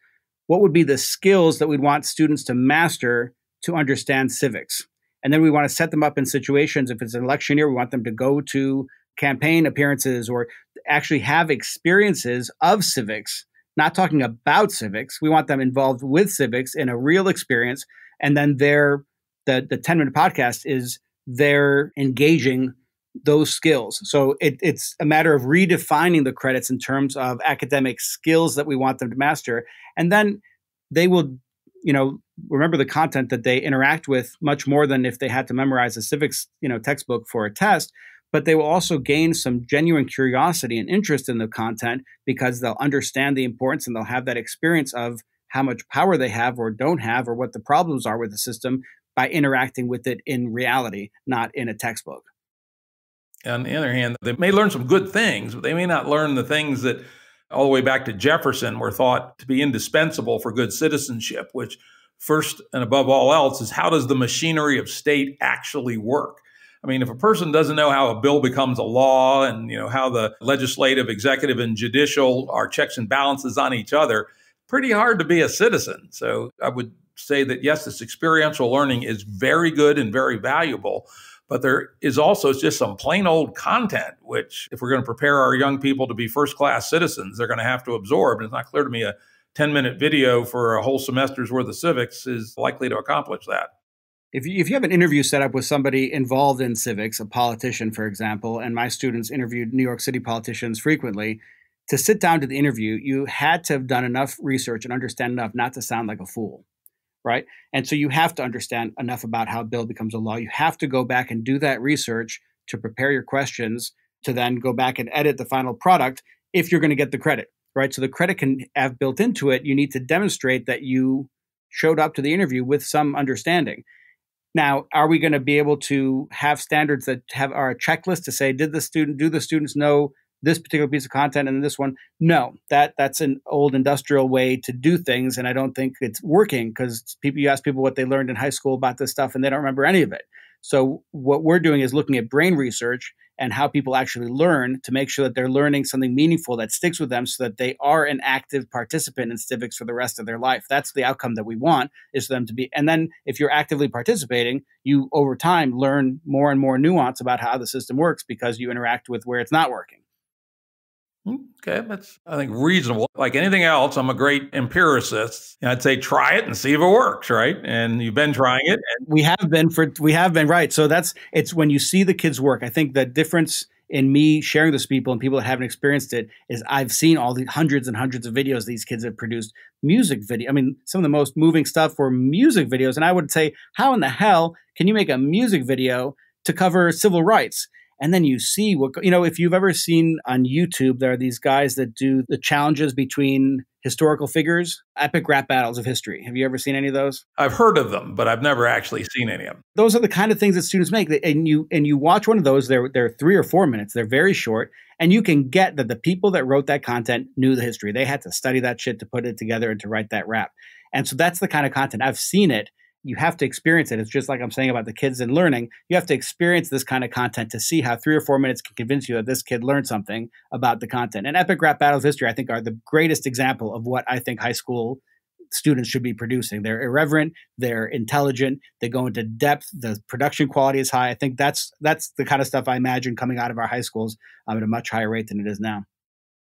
what would be the skills that we'd want students to master to understand civics? And then we want to set them up in situations. If it's an election year, we want them to go to campaign appearances or actually have experiences of civics, not talking about civics. We want them involved with civics in a real experience. And then the 10-minute podcast is they're engaging those skills. So it's a matter of redefining the credits in terms of academic skills that we want them to master. And then they will, remember the content that they interact with much more than if they had to memorize a civics, textbook for a test. But they will also gain some genuine curiosity and interest in the content because they'll understand the importance and they'll have that experience of how much power they have or don't have or what the problems are with the system by interacting with it in reality, not in a textbook. On the other hand, they may learn some good things, but they may not learn the things that all the way back to Jefferson were thought to be indispensable for good citizenship, which first and above all else is how does the machinery of state actually work? I mean, if a person doesn't know how a bill becomes a law and, how the legislative, executive, and judicial are checks and balances on each other, pretty hard to be a citizen. So I would say that, yes, this experiential learning is very good and very valuable, but there is also just some plain old content, which if we're going to prepare our young people to be first-class citizens, they're going to have to absorb. And it's not clear to me a 10-minute video for a whole semester's worth of civics is likely to accomplish that. If you have an interview set up with somebody involved in civics, a politician, for example, and my students interviewed New York City politicians frequently, to sit down to the interview, you had to have done enough research and understand enough not to sound like a fool, right? And so you have to understand enough about how a bill becomes a law. You have to go back and do that research to prepare your questions to then go back and edit the final product if you're going to get the credit, right? So the credit can have built into it. You need to demonstrate that you showed up to the interview with some understanding. Now, are we going to be able to have standards that have our checklist to say, do the students know this particular piece of content and this one? No, that's an old industrial way to do things. And I don't think it's working because you ask people what they learned in high school about this stuff and they don't remember any of it. So what we're doing is looking at brain research and how people actually learn to make sure that they're learning something meaningful that sticks with them so that they are an active participant in civics for the rest of their life. That's the outcome that we want, is for them to be. And then if you're actively participating, you over time learn more and more nuance about how the system works because you interact with where it's not working. Okay, that's, I think, reasonable. Like anything else, I'm a great empiricist. I'd say try it and see if it works, right? And you've been trying it. And we have been, right. So it's when you see the kids work. I think the difference in me sharing this with people and people that haven't experienced it is I've seen all the hundreds and hundreds of videos these kids have produced. Music video. I mean, some of the most moving stuff were music videos. And I would say, how in the hell can you make a music video to cover civil rights? And then you see if you've ever seen on YouTube, there are these guys that do the challenges between historical figures, epic rap battles of history. Have you ever seen any of those? I've heard of them, but I've never actually seen any of them. Those are the kind of things that students make. And you watch one of those, they're 3 or 4 minutes. They're very short. And you can get that the people that wrote that content knew the history. They had to study that shit to put it together and to write that rap. And so that's the kind of content. I've seen it. You have to experience it. It's just like I'm saying about the kids and learning. You have to experience this kind of content to see how 3 or 4 minutes can convince you that this kid learned something about the content. And epic rap battles of history, I think, are the greatest example of what I think high school students should be producing. They're irreverent, they're intelligent, they go into depth, the production quality is high. I think that's the kind of stuff I imagine coming out of our high schools at a much higher rate than it is now.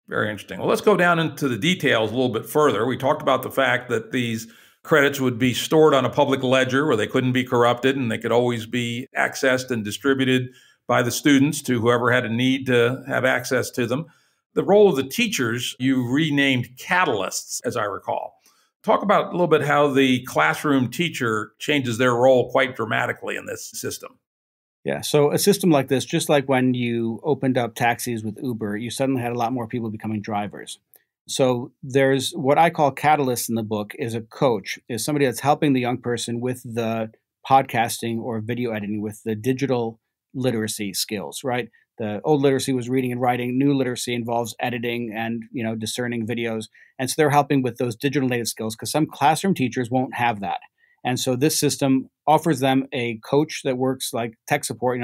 Very interesting. Well, let's go down into the details a little bit further. We talked about the fact that these credits would be stored on a public ledger where they couldn't be corrupted and they could always be accessed and distributed by the students to whoever had a need to have access to them. The role of the teachers, you renamed catalysts, as I recall. Talk about a little bit how the classroom teacher changes their role quite dramatically in this system. Yeah, so a system like this, just like when you opened up taxis with Uber, you suddenly had a lot more people becoming drivers. So there's what I call catalyst in the book is a coach, is somebody that's helping the young person with the podcasting or video editing, with the digital literacy skills, right? The old literacy was reading and writing. New literacy involves editing and, discerning videos. And so they're helping with those digital native skills because some classroom teachers won't have that. And so this system offers them a coach that works like tech support,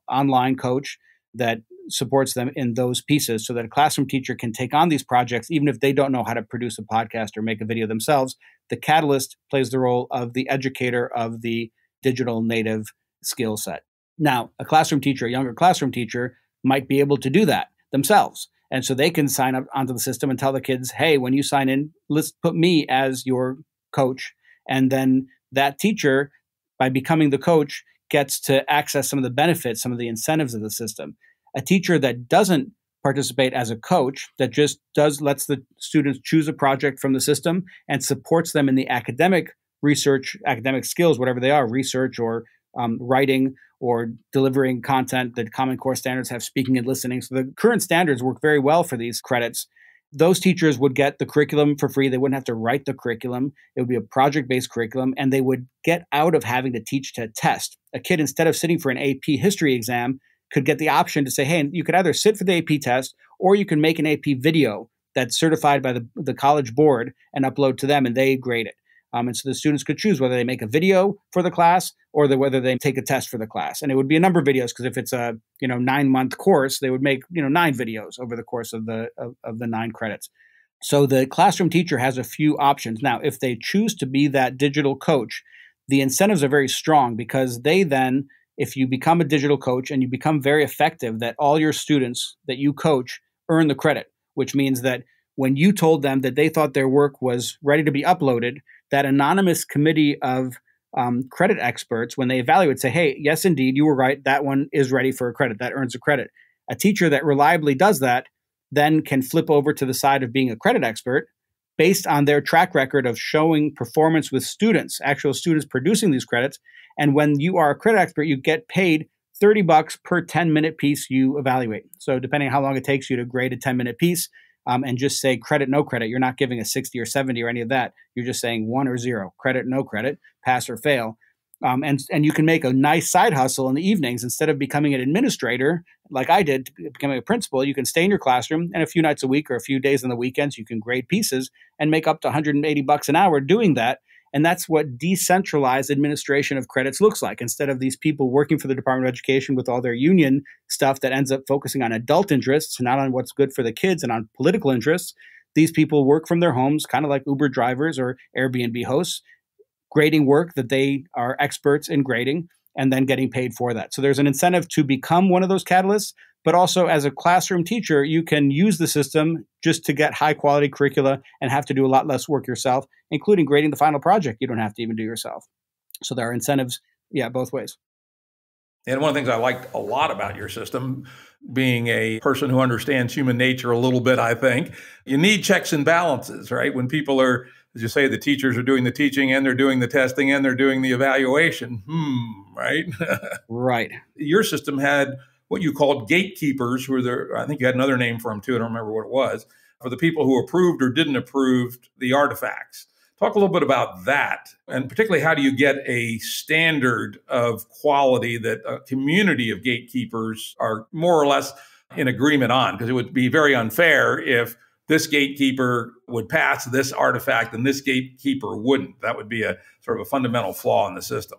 online coach that supports them in those pieces so that a classroom teacher can take on these projects, even if they don't know how to produce a podcast or make a video themselves. The catalyst plays the role of the educator of the digital native skill set. Now, a classroom teacher, a younger classroom teacher, might be able to do that themselves. And so they can sign up onto the system and tell the kids, hey, when you sign in, let's put me as your coach. And then that teacher, by becoming the coach, gets to access some of the benefits, some of the incentives of the system. A teacher that doesn't participate as a coach, that just lets the students choose a project from the system and supports them in the academic research, academic skills, whatever they are, research or writing or delivering content. The Common Core standards have speaking and listening. So the current standards work very well for these credits. Those teachers would get the curriculum for free. They wouldn't have to write the curriculum. It would be a project-based curriculum, and they would get out of having to teach to test. A kid, instead of sitting for an AP history exam, could get the option to say, hey, you could either sit for the AP test or you can make an AP video that's certified by the college board and upload to them, and they grade it. And so the students could choose whether they make a video for the class or whether they take a test for the class. And it would be a number of videos because if it's a 9-month course, they would make 9 videos over the course of the 9 credits. So the classroom teacher has a few options. Now, if they choose to be that digital coach, the incentives are very strong because they then, if you become a digital coach and you become very effective, that all your students that you coach earn the credit, which means that when you told them that they thought their work was ready to be uploaded, that anonymous committee of credit experts, when they evaluate, say, hey, yes, indeed, you were right. That one is ready for a credit. That earns a credit. A teacher that reliably does that then can flip over to the side of being a credit expert based on their track record of showing performance with students, actual students producing these credits. And when you are a credit expert, you get paid $30 per 10-minute piece you evaluate. So depending on how long it takes you to grade a 10-minute piece, and just say credit, no credit. You're not giving a 60 or 70 or any of that. You're just saying 1 or 0, credit, no credit, pass or fail. And you can make a nice side hustle in the evenings. Instead of becoming an administrator, like I did, becoming a principal, you can stay in your classroom and a few nights a week or a few days on the weekends, you can grade pieces and make up to $180 an hour doing that. And that's what decentralized administration of credits looks like. Instead of these people working for the Department of Education with all their union stuff that ends up focusing on adult interests, not on what's good for the kids and on political interests, these people work from their homes, kind of like Uber drivers or Airbnb hosts, grading work that they are experts in grading and then getting paid for that. So there's an incentive to become one of those catalysts, but also as a classroom teacher, you can use the system just to get high quality curricula and have to do a lot less work yourself, including grading the final project you don't have to even do yourself. So there are incentives, both ways. And one of the things I liked a lot about your system, being a person who understands human nature a little bit, I think, you need checks and balances, right? When people are, as you say, the teachers are doing the teaching and they're doing the testing and they're doing the evaluation, right? Right. Your system had what you called gatekeepers, who there, I think you had another name for them too, I don't remember what it was, for the people who approved or didn't approve the artifacts. Talk a little bit about that, and particularly how do you get a standard of quality that a community of gatekeepers are more or less in agreement on? Because it would be very unfair if this gatekeeper would pass this artifact and this gatekeeper wouldn't. That would be a sort of a fundamental flaw in the system.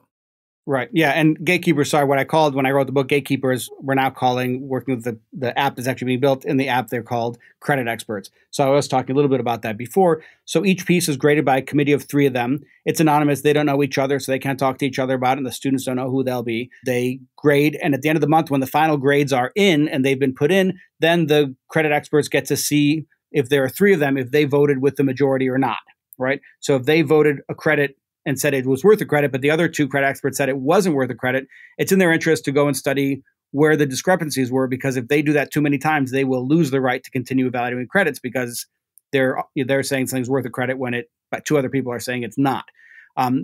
Right. Yeah. And gatekeepers, sorry, what I called when I wrote the book, gatekeepers, we're now calling, working with the app that's actually being built. In the app, they're called credit experts. So I was talking a little bit about that before. So each piece is graded by a committee of 3 of them. It's anonymous. They don't know each other, so they can't talk to each other about it. And the students don't know who they'll be. They grade. And at the end of the month, when the final grades are in and they've been put in, then the credit experts get to see if there are 3 of them, if they voted with the majority or not. Right. So if they voted a credit and said it was worth a credit, but the other 2 credit experts said it wasn't worth a credit, it's in their interest to go and study where the discrepancies were, because if they do that too many times, they will lose the right to continue evaluating credits because they're saying something's worth a credit when but 2 other people are saying it's not.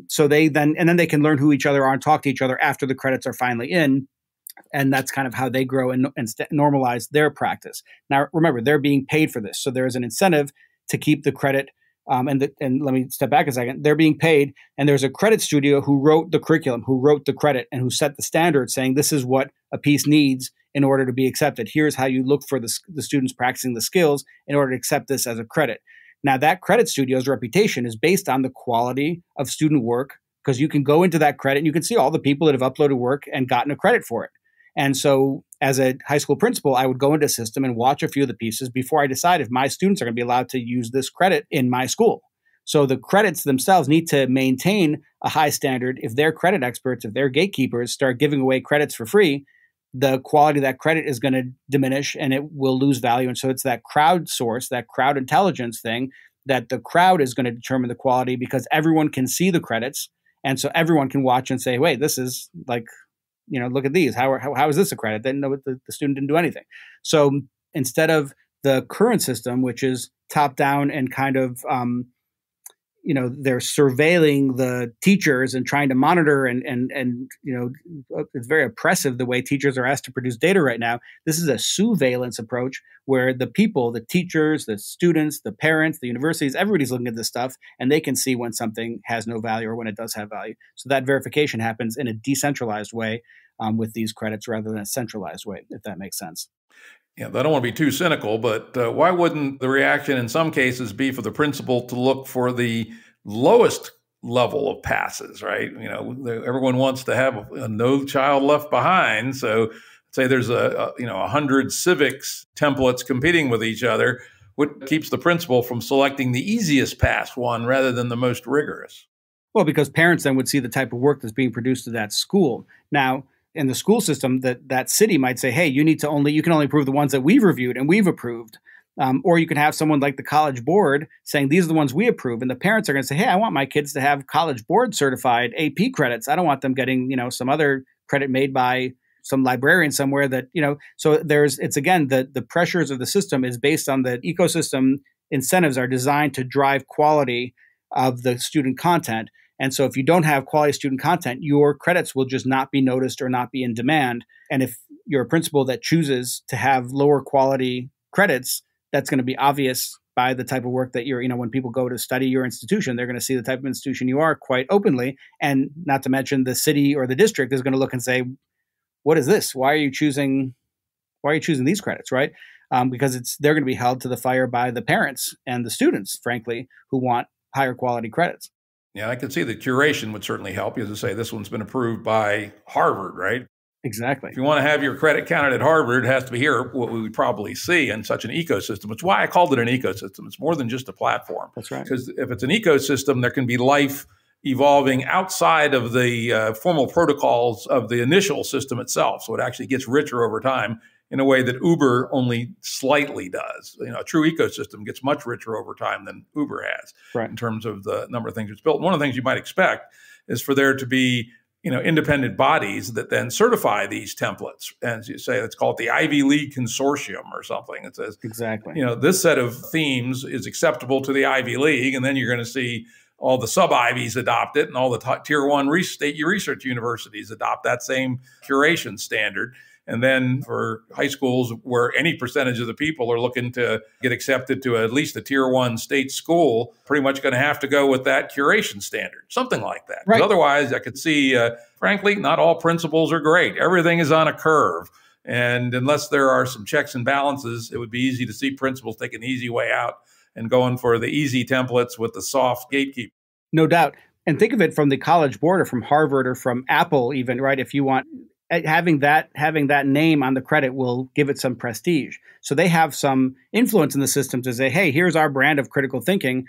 So then they can learn who each other are and talk to each other after the credits are finally in. And that's kind of how they grow and normalize their practice. Now, remember, they're being paid for this. So there's an incentive to keep the credit. And let me step back a second. They're being paid, and there's a credit studio who wrote the curriculum, who wrote the credit, and who set the standard, saying this is what a piece needs in order to be accepted. Here's how you look for the students practicing the skills in order to accept this as a credit. Now, that credit studio's reputation is based on the quality of student work, because you can go into that credit and you can see all the people that have uploaded work and gotten a credit for it. And so as a high school principal, I would go into a system and watch a few of the pieces before I decide if my students are going to be allowed to use this credit in my school. So the credits themselves need to maintain a high standard. If they're credit experts, if they're gatekeepers, start giving away credits for free, the quality of that credit is going to diminish and it will lose value. And so it's that crowd source, that crowd intelligence thing, that the crowd is going to determine the quality, because everyone can see the credits. And so everyone can watch and say, wait, this is like, look at these. How is this a credit? They know the student didn't do anything. So instead of the current system, which is top down and kind of, they're surveilling the teachers and trying to monitor and it's very oppressive the way teachers are asked to produce data right now. This is a surveillance approach where the people, the teachers, the students, the parents, the universities, everybody's looking at this stuff and they can see when something has no value or when it does have value. So that verification happens in a decentralized way with these credits rather than a centralized way, if that makes sense. Yeah, I don't want to be too cynical, but why wouldn't the reaction in some cases be for the principal to look for the lowest level of passes, right? Everyone wants to have a no child left behind. So say there's 100 civics templates competing with each other. What keeps the principal from selecting the easiest pass one rather than the most rigorous? Well, because parents then would see the type of work that's being produced at that school. Now, in the school system, that city might say, hey, you can only approve the ones that we've reviewed and we've approved. Or you can have someone like the College Board saying, these are the ones we approve. And the parents are going to say, hey, I want my kids to have College Board certified AP credits. I don't want them getting, some other credit made by some librarian somewhere that, so it's again, the pressures of the system is based on the ecosystem. Incentives are designed to drive quality of the student content. And so if you don't have quality student content, your credits will just not be noticed or not be in demand. And if you're a principal that chooses to have lower quality credits, that's going to be obvious by the type of work that you're, when people go to study your institution, they're going to see the type of institution you are quite openly. And not to mention the city or the district is going to look and say, what is this? Why are you choosing these credits, right? Because they're going to be held to the fire by the parents and the students, frankly, who want higher quality credits. Yeah, I can see the curation would certainly help you to say this one's been approved by Harvard, right? Exactly. If you want to have your credit counted at Harvard, it has to be here, what we would probably see in such an ecosystem. It's why I called it an ecosystem. It's more than just a platform. That's right. Because if it's an ecosystem, there can be life evolving outside of the formal protocols of the initial system itself. So it actually gets richer over time in a way that Uber only slightly does. A true ecosystem gets much richer over time than Uber has, right, in terms of the number of things it's built. One of the things you might expect is for there to be independent bodies that then certify these templates. And as you say, let's call it the Ivy League Consortium or something. It says, exactly, this set of themes is acceptable to the Ivy League. And then you're going to see all the sub-Ivies adopt it and all the tier one state research universities adopt that same curation standard. And then for high schools where any percentage of the people are looking to get accepted to at least a tier one state school, pretty much going to have to go with that curation standard, something like that. Right. Otherwise, I could see, frankly, not all principles are great. Everything is on a curve. And unless there are some checks and balances, it would be easy to see principals take an easy way out and going for the easy templates with the soft gatekeeper. No doubt. And think of it from the College Board or from Harvard or from Apple even, right? If you want, having that name on the credit will give it some prestige. So they have some influence in the system to say, hey, here's our brand of critical thinking.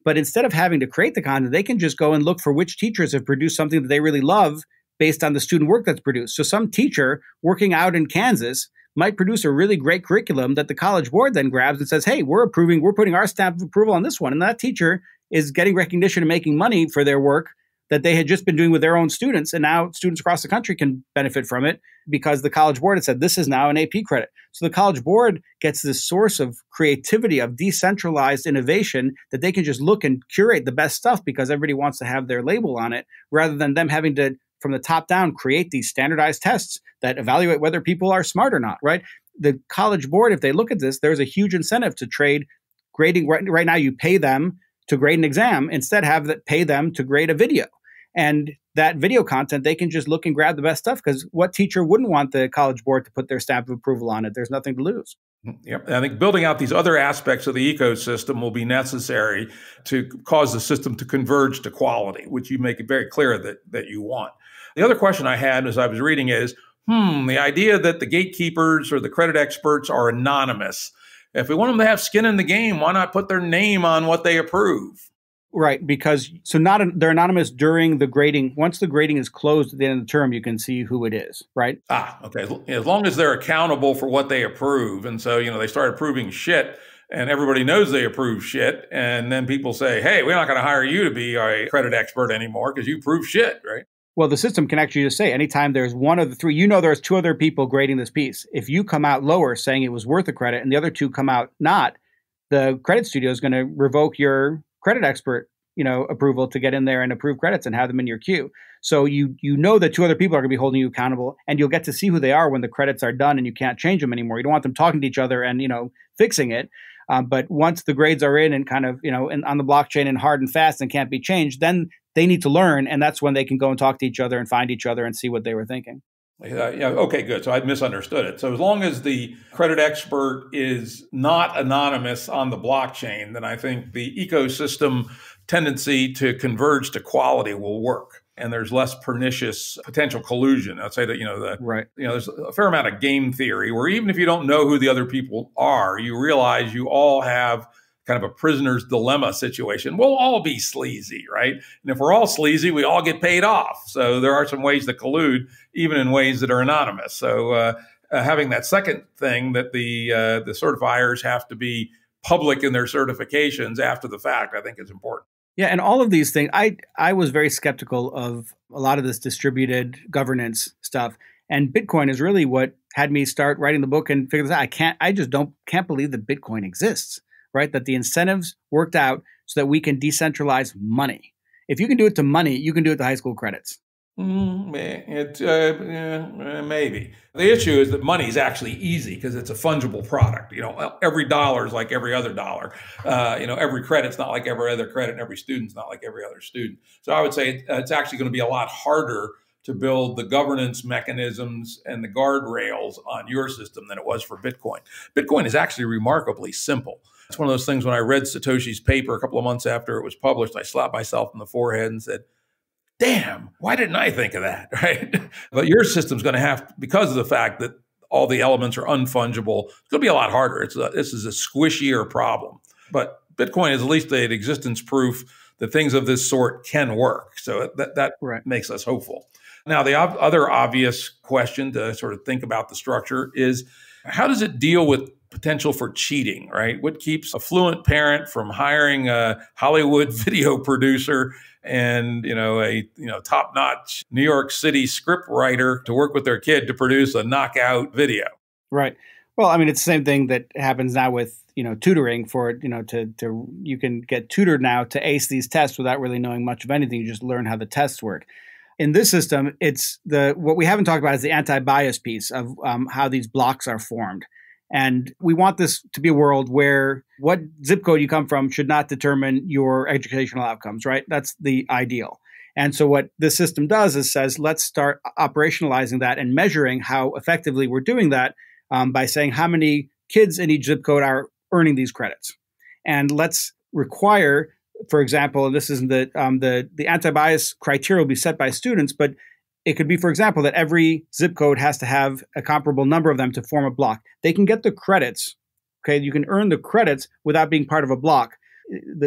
But instead of having to create the content, they can just go and look for which teachers have produced something that they really love based on the student work that's produced. So some teacher working out in Kansas might produce a really great curriculum that the College Board then grabs and says, hey, we're putting our stamp of approval on this one. And that teacher is getting recognition and making money for their work that they had just been doing with their own students. And now students across the country can benefit from it because the College Board had said, this is now an AP credit. So the College Board gets this source of creativity, of decentralized innovation that they can just look and curate the best stuff because everybody wants to have their label on it, rather than them having to, from the top down, create these standardized tests that evaluate whether people are smart or not, right? The College Board, if they look at this, there's a huge incentive to trade grading. Right now, you pay them to grade an exam, instead pay them to grade a video. And that video content, they can just look and grab the best stuff, because what teacher wouldn't want the College Board to put their stamp of approval on it? There's nothing to lose. Yep. I think building out these other aspects of the ecosystem will be necessary to cause the system to converge to quality, which you make it very clear that you want. The other question I had as I was reading is, the idea that the gatekeepers or the credit experts are anonymous. If we want them to have skin in the game, why not put their name on what they approve? Right, because they're anonymous during the grading. Once the grading is closed at the end of the term, you can see who it is, right? Okay. As long as they're accountable for what they approve. And so, they start approving shit and everybody knows they approve shit. And then people say, hey, we're not going to hire you to be a credit expert anymore because you approve shit, right? Well, the system can actually just say anytime there's one of the three, there's two other people grading this piece. If you come out lower saying it was worth a credit and the other two come out not, the credit studio is going to revoke your credit expert, approval to get in there and approve credits and have them in your queue. So you know that two other people are going to be holding you accountable, and you'll get to see who they are when the credits are done and you can't change them anymore. You don't want them talking to each other and, fixing it. But once the grades are in and kind of, on the blockchain and hard and fast and can't be changed, then they need to learn. And that's when they can go and talk to each other and find each other and see what they were thinking. Okay, good. So I misunderstood it. So as long as the credit expert is not anonymous on the blockchain, then I think the ecosystem tendency to converge to quality will work. And there's less pernicious potential collusion. I'd say that, right. There's a fair amount of game theory where even if you don't know who the other people are, you realize you all have kind of a prisoner's dilemma situation. We'll all be sleazy, right? And if we're all sleazy, we all get paid off. So there are some ways to collude, even in ways that are anonymous. So having that second thing that the certifiers have to be public in their certifications after the fact, I think is important. Yeah, and all of these things, I was very skeptical of a lot of this distributed governance stuff. And Bitcoin is really what had me start writing the book and figure this out. I just can't believe that Bitcoin exists, right? That the incentives worked out so that we can decentralize money. If you can do it to money, you can do it to high school credits. Maybe. The issue is that money is actually easy because it's a fungible product. Every dollar is like every other dollar. Every credit's not like every other credit, and every student's not like every other student. So I would say it's actually going to be a lot harder to build the governance mechanisms and the guardrails on your system than it was for Bitcoin. Bitcoin is actually remarkably simple. It's one of those things when I read Satoshi's paper a couple of months after it was published, I slapped myself on the forehead and said, damn, why didn't I think of that, right? But your system's going to have, because of the fact that all the elements are unfungible, it's going to be a lot harder. This is a squishier problem. But Bitcoin is at least an existence proof that things of this sort can work. So that right. Makes us hopeful. Now, the other obvious question to sort of think about the structure is, how does it deal with potential for cheating, right? What keeps a fluent parent from hiring a Hollywood video producer and, a top-notch New York City script writer to work with their kid to produce a knockout video? Right. Well, I mean, it's the same thing that happens now with, tutoring for, you can get tutored now to ace these tests without really knowing much of anything. You just learn how the tests work. In this system, what we haven't talked about is the anti-bias piece of how these blocks are formed. And we want this to be a world where what zip code you come from should not determine your educational outcomes, right? That's the ideal. And so what this system does is says, let's start operationalizing that and measuring how effectively we're doing that by saying how many kids in each zip code are earning these credits. And let's require for example, and this isn't the anti-bias criteria will be set by students, but it could be, for example, that every zip code has to have a comparable number of them to form a block. They can get the credits. Okay, you can earn the credits without being part of a block.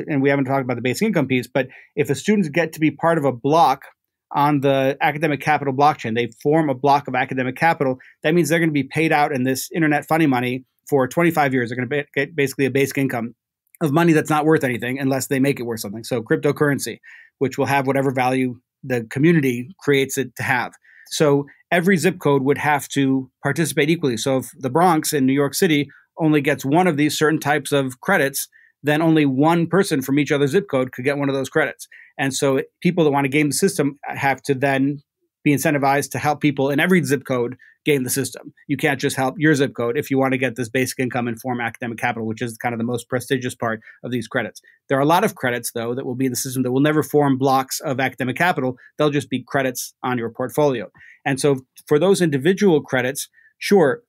And we haven't talked about the basic income piece, but if the students get to be part of a block on the academic capital blockchain, they form a block of academic capital, that means they're going to be paid out in this internet funny money for 25 years. They're going to get basically a basic income of money that's not worth anything unless they make it worth something. So cryptocurrency, which will have whatever value the community creates it to have. So every zip code would have to participate equally. So if the Bronx in New York City only gets one of these certain types of credits, then only one person from each other zip code could get one of those credits. And so people that want to game the system have to then be incentivized to help people in every zip code game the system. You can't just help your zip code if you want to get this basic income and form academic capital, which is kind of the most prestigious part of these credits. There are a lot of credits, though, that will be in the system that will never form blocks of academic capital. They'll just be credits on your portfolio. And so for those individual credits, sure,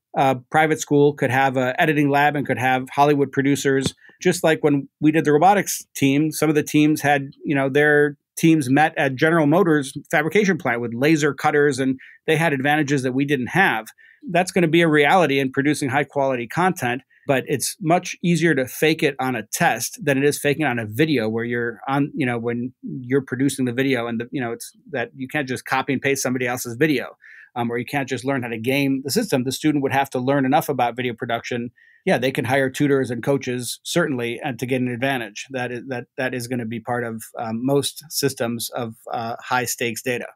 private school could have an editing lab and could have Hollywood producers. Just like when we did the robotics team, some of the teams had, their teams met at General Motors fabrication plant with laser cutters, and they had advantages that we didn't have. That's going to be a reality in producing high quality content, but it's much easier to fake it on a test than it is faking it on a video where you're on, when you're producing the video and it's that you can't just copy and paste somebody else's video. Or you can't just learn how to game the system. The student would have to learn enough about video production. Yeah, they can hire tutors and coaches, certainly, and to get an advantage. That is going to be part of most systems of high stakes data.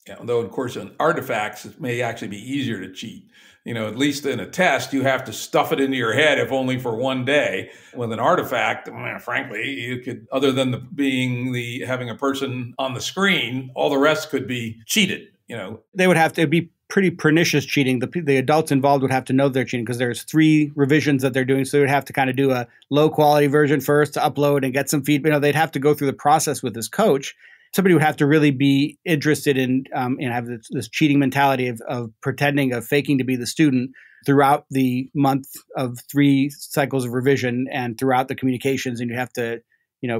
Yeah, though, of course, in artifacts, it may actually be easier to cheat. At least in a test, you have to stuff it into your head, if only for one day. With an artifact, frankly, you could, other than having a person on the screen, all the rest could be cheated. They would have to be pretty pernicious cheating. The adults involved would have to know they're cheating because there's 3 revisions that they're doing. So they would have to kind of do a low quality version first to upload and get some feedback. They'd have to go through the process with this coach. Somebody would have to really be interested in have this cheating mentality of pretending, of faking to be the student throughout the month of 3 cycles of revision and throughout the communications. And you have to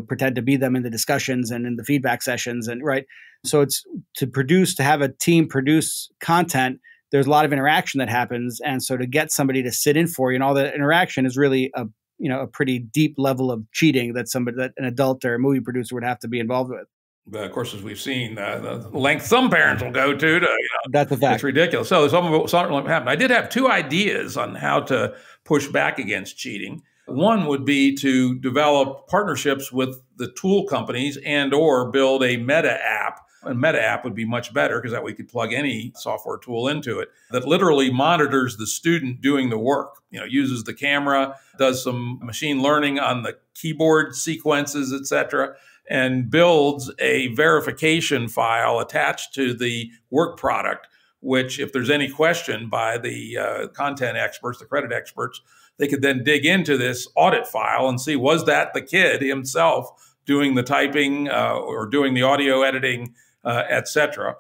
pretend to be them in the discussions and in the feedback sessions. And right. So it's to have a team produce content, there's a lot of interaction that happens. And so to get somebody to sit in for you and all that interaction is really a pretty deep level of cheating that an adult or a movie producer would have to be involved with. But of course, as we've seen, the length some parents will go to that's a fact. It's ridiculous. So something happened. I did have 2 ideas on how to push back against cheating. One would be to develop partnerships with the tool companies and or build a meta app. A meta app would be much better because that way we could plug any software tool into it that literally monitors the student doing the work, uses the camera, does some machine learning on the keyboard sequences, et cetera, and builds a verification file attached to the work product, which if there's any question by the content experts, the credit experts, they could then dig into this audit file and see, was that the kid himself doing the typing or doing the audio editing, et cetera.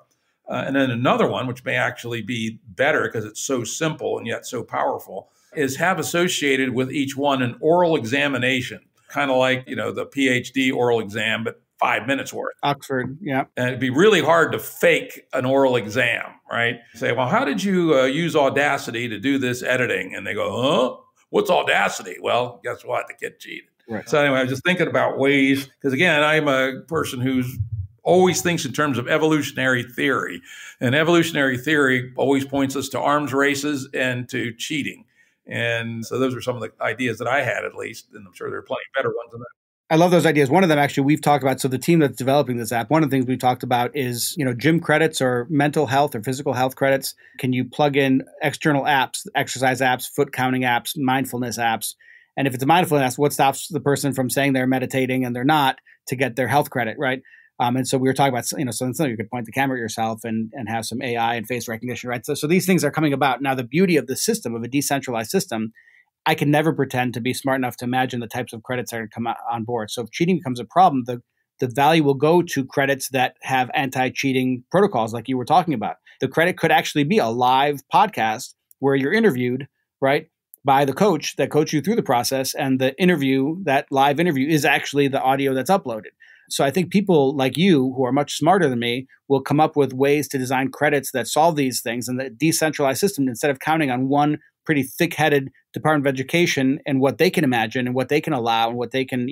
And then another one, which may actually be better because it's so simple and yet so powerful, is have associated with each one an oral examination, kind of like, the PhD oral exam, but 5 minutes worth. Oxford, yeah. And it'd be really hard to fake an oral exam, right? Say, well, how did you use Audacity to do this editing? And they go, huh? What's Audacity? Well, guess what? The kid cheated. Right. So anyway, I was just thinking about ways, because again, I'm a person who's always thinks in terms of evolutionary theory. And evolutionary theory always points us to arms races and to cheating. And so those are some of the ideas that I had, at least. And I'm sure there are plenty better ones than that. I love those ideas. One of them, actually, we've talked about. So the team that's developing this app, one of the things we've talked about is, gym credits or mental health or physical health credits. Can you plug in external apps, exercise apps, foot counting apps, mindfulness apps? And if it's a mindfulness, what stops the person from saying they're meditating and they're not to get their health credit, right? And so we were talking about, so you could point the camera at yourself and have some AI and face recognition, right? So these things are coming about. Now, the beauty of the system, of a decentralized system, I can never pretend to be smart enough to imagine the types of credits that are going to come on board. So if cheating becomes a problem, the value will go to credits that have anti-cheating protocols like you were talking about. The credit could actually be a live podcast where you're interviewed, right? by the coach that coach you through the process. And the interview, that live interview, is actually the audio that's uploaded. So I think people like you, who are much smarter than me, will come up with ways to design credits that solve these things. And the decentralized system, instead of counting on one pretty thick-headed Department of Education and what they can imagine and what they can allow and what they can,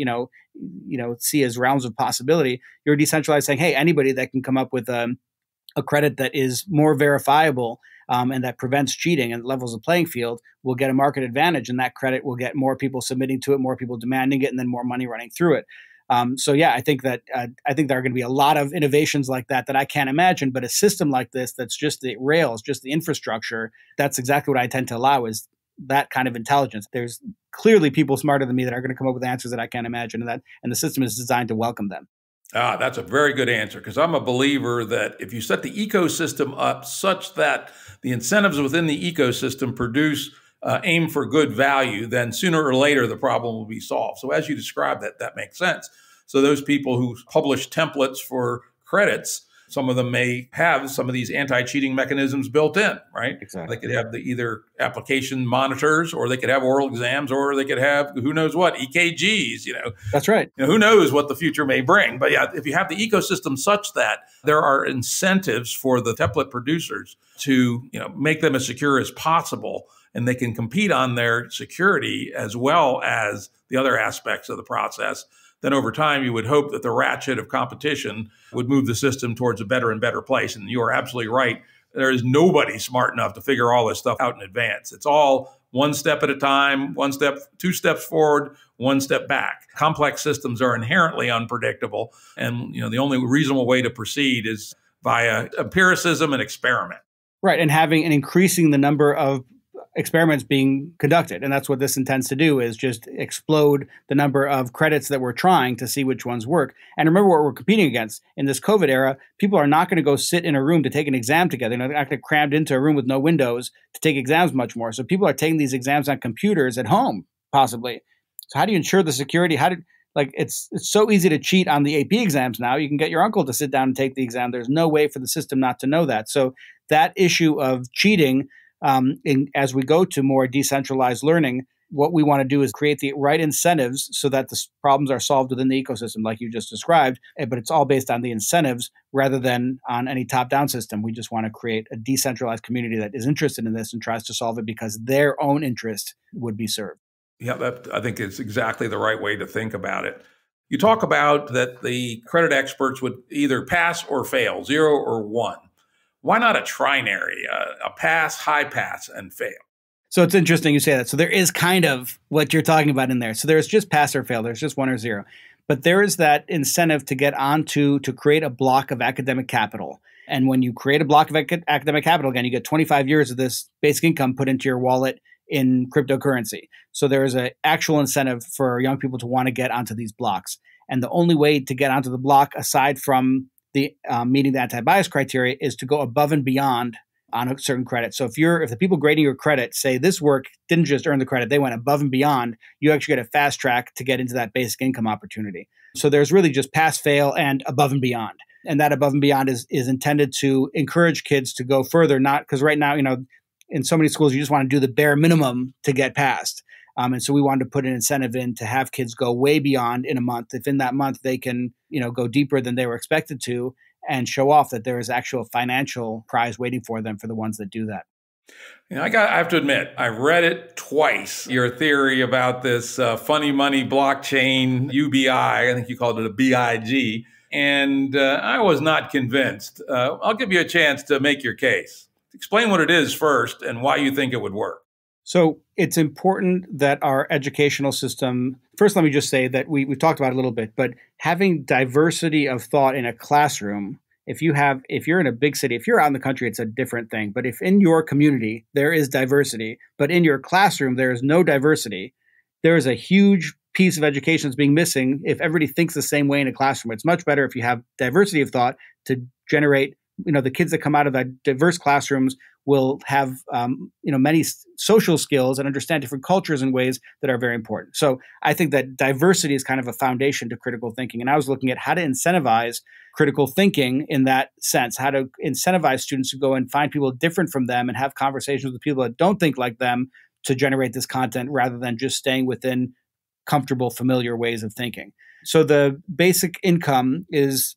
see as realms of possibility, you're decentralized, saying, hey, anybody that can come up with a credit that is more verifiable and that prevents cheating and levels the playing field will get a market advantage, and that credit will get more people submitting to it, more people demanding it, and then more money running through it. I think that there are going to be a lot of innovations like that I can't imagine. But a system like this, that's just the rails, just the infrastructure, that's exactly what I tend to allow, is that kind of intelligence. There's clearly people smarter than me that are going to come up with answers that I can't imagine, and the system is designed to welcome them. That's a very good answer, because I'm a believer that if you set the ecosystem up such that the incentives within the ecosystem produce aim for good value, then sooner or later the problem will be solved. So as you described, that makes sense. So those people who publish templates for credits, some of them may have some of these anti-cheating mechanisms built in, right? Exactly. They could have either application monitors, or they could have oral exams, or they could have who knows what, EKGs, That's right. Who knows what the future may bring. But yeah, if you have the ecosystem such that there are incentives for the template producers to, make them as secure as possible, and they can compete on their security as well as the other aspects of the process, then over time you would hope that the ratchet of competition would move the system towards a better and better place. And you are absolutely right. There is nobody smart enough to figure all this stuff out in advance. It's all one step at a time, one step, two steps forward, one step back. Complex systems are inherently unpredictable. And the only reasonable way to proceed is via empiricism and experiment. Right. And increasing the number of experiments being conducted. And that's what this intends to do, is just explode the number of credits that we're trying to see which ones work. And remember what we're competing against. In this COVID era, people are not going to go sit in a room to take an exam together. They're not going to crammed into a room with no windows to take exams much more. So people are taking these exams on computers at home, possibly. So how do you ensure the security? It's so easy to cheat on the AP exams now. You can get your uncle to sit down and take the exam. There's no way for the system not to know that. So that issue of cheating, as we go to more decentralized learning, what we want to do is create the right incentives so that the problems are solved within the ecosystem, like you just described. But it's all based on the incentives rather than on any top-down system. We just want to create a decentralized community that is interested in this and tries to solve it because their own interest would be served. Yeah, I think it's exactly the right way to think about it. You talk about that the credit experts would either pass or fail, 0 or 1. Why not a trinary, a pass, high pass, and fail? So it's interesting you say that. So there is kind of what you're talking about in there. So there's just pass or fail. There's just 1 or 0. But there is that incentive to get onto, to create a block of academic capital. And when you create a block of academic capital, again, you get 25 years of this basic income put into your wallet in cryptocurrency. So there is an actual incentive for young people to want to get onto these blocks. And the only way to get onto the block, aside from the meeting the anti-bias criteria, is to go above and beyond on a certain credit. So if the people grading your credit say this work didn't just earn the credit, they went above and beyond, you actually get a fast track to get into that basic income opportunity. So there's really just pass, fail, and above and beyond. And that above and beyond is intended to encourage kids to go further, not because right now, in so many schools, you just want to do the bare minimum to get past. And so we wanted to put an incentive in to have kids go way beyond in a month. If in that month they can, go deeper than they were expected to, and show off that there is actual financial prize waiting for them for the ones that do that. I have to admit, I read it twice, your theory about this funny money blockchain UBI. I think you called it a BIG. And I was not convinced. I'll give you a chance to make your case. Explain what it is first and why you think it would work. So it's important that our educational system, first, let me just say that we've talked about it a little bit, but having diversity of thought in a classroom, if you're in a big city, if you're out in the country, it's a different thing. But if in your community there is diversity, but in your classroom there is no diversity, there is a huge piece of education that's being missing if everybody thinks the same way in a classroom. It's much better if you have diversity of thought to generate, the kids that come out of the diverse classrooms will have, many social skills and understand different cultures in ways that are very important. So I think that diversity is kind of a foundation to critical thinking. And I was looking at how to incentivize critical thinking in that sense, how to incentivize students to go and find people different from them and have conversations with people that don't think like them to generate this content rather than just staying within comfortable, familiar ways of thinking. So the basic income is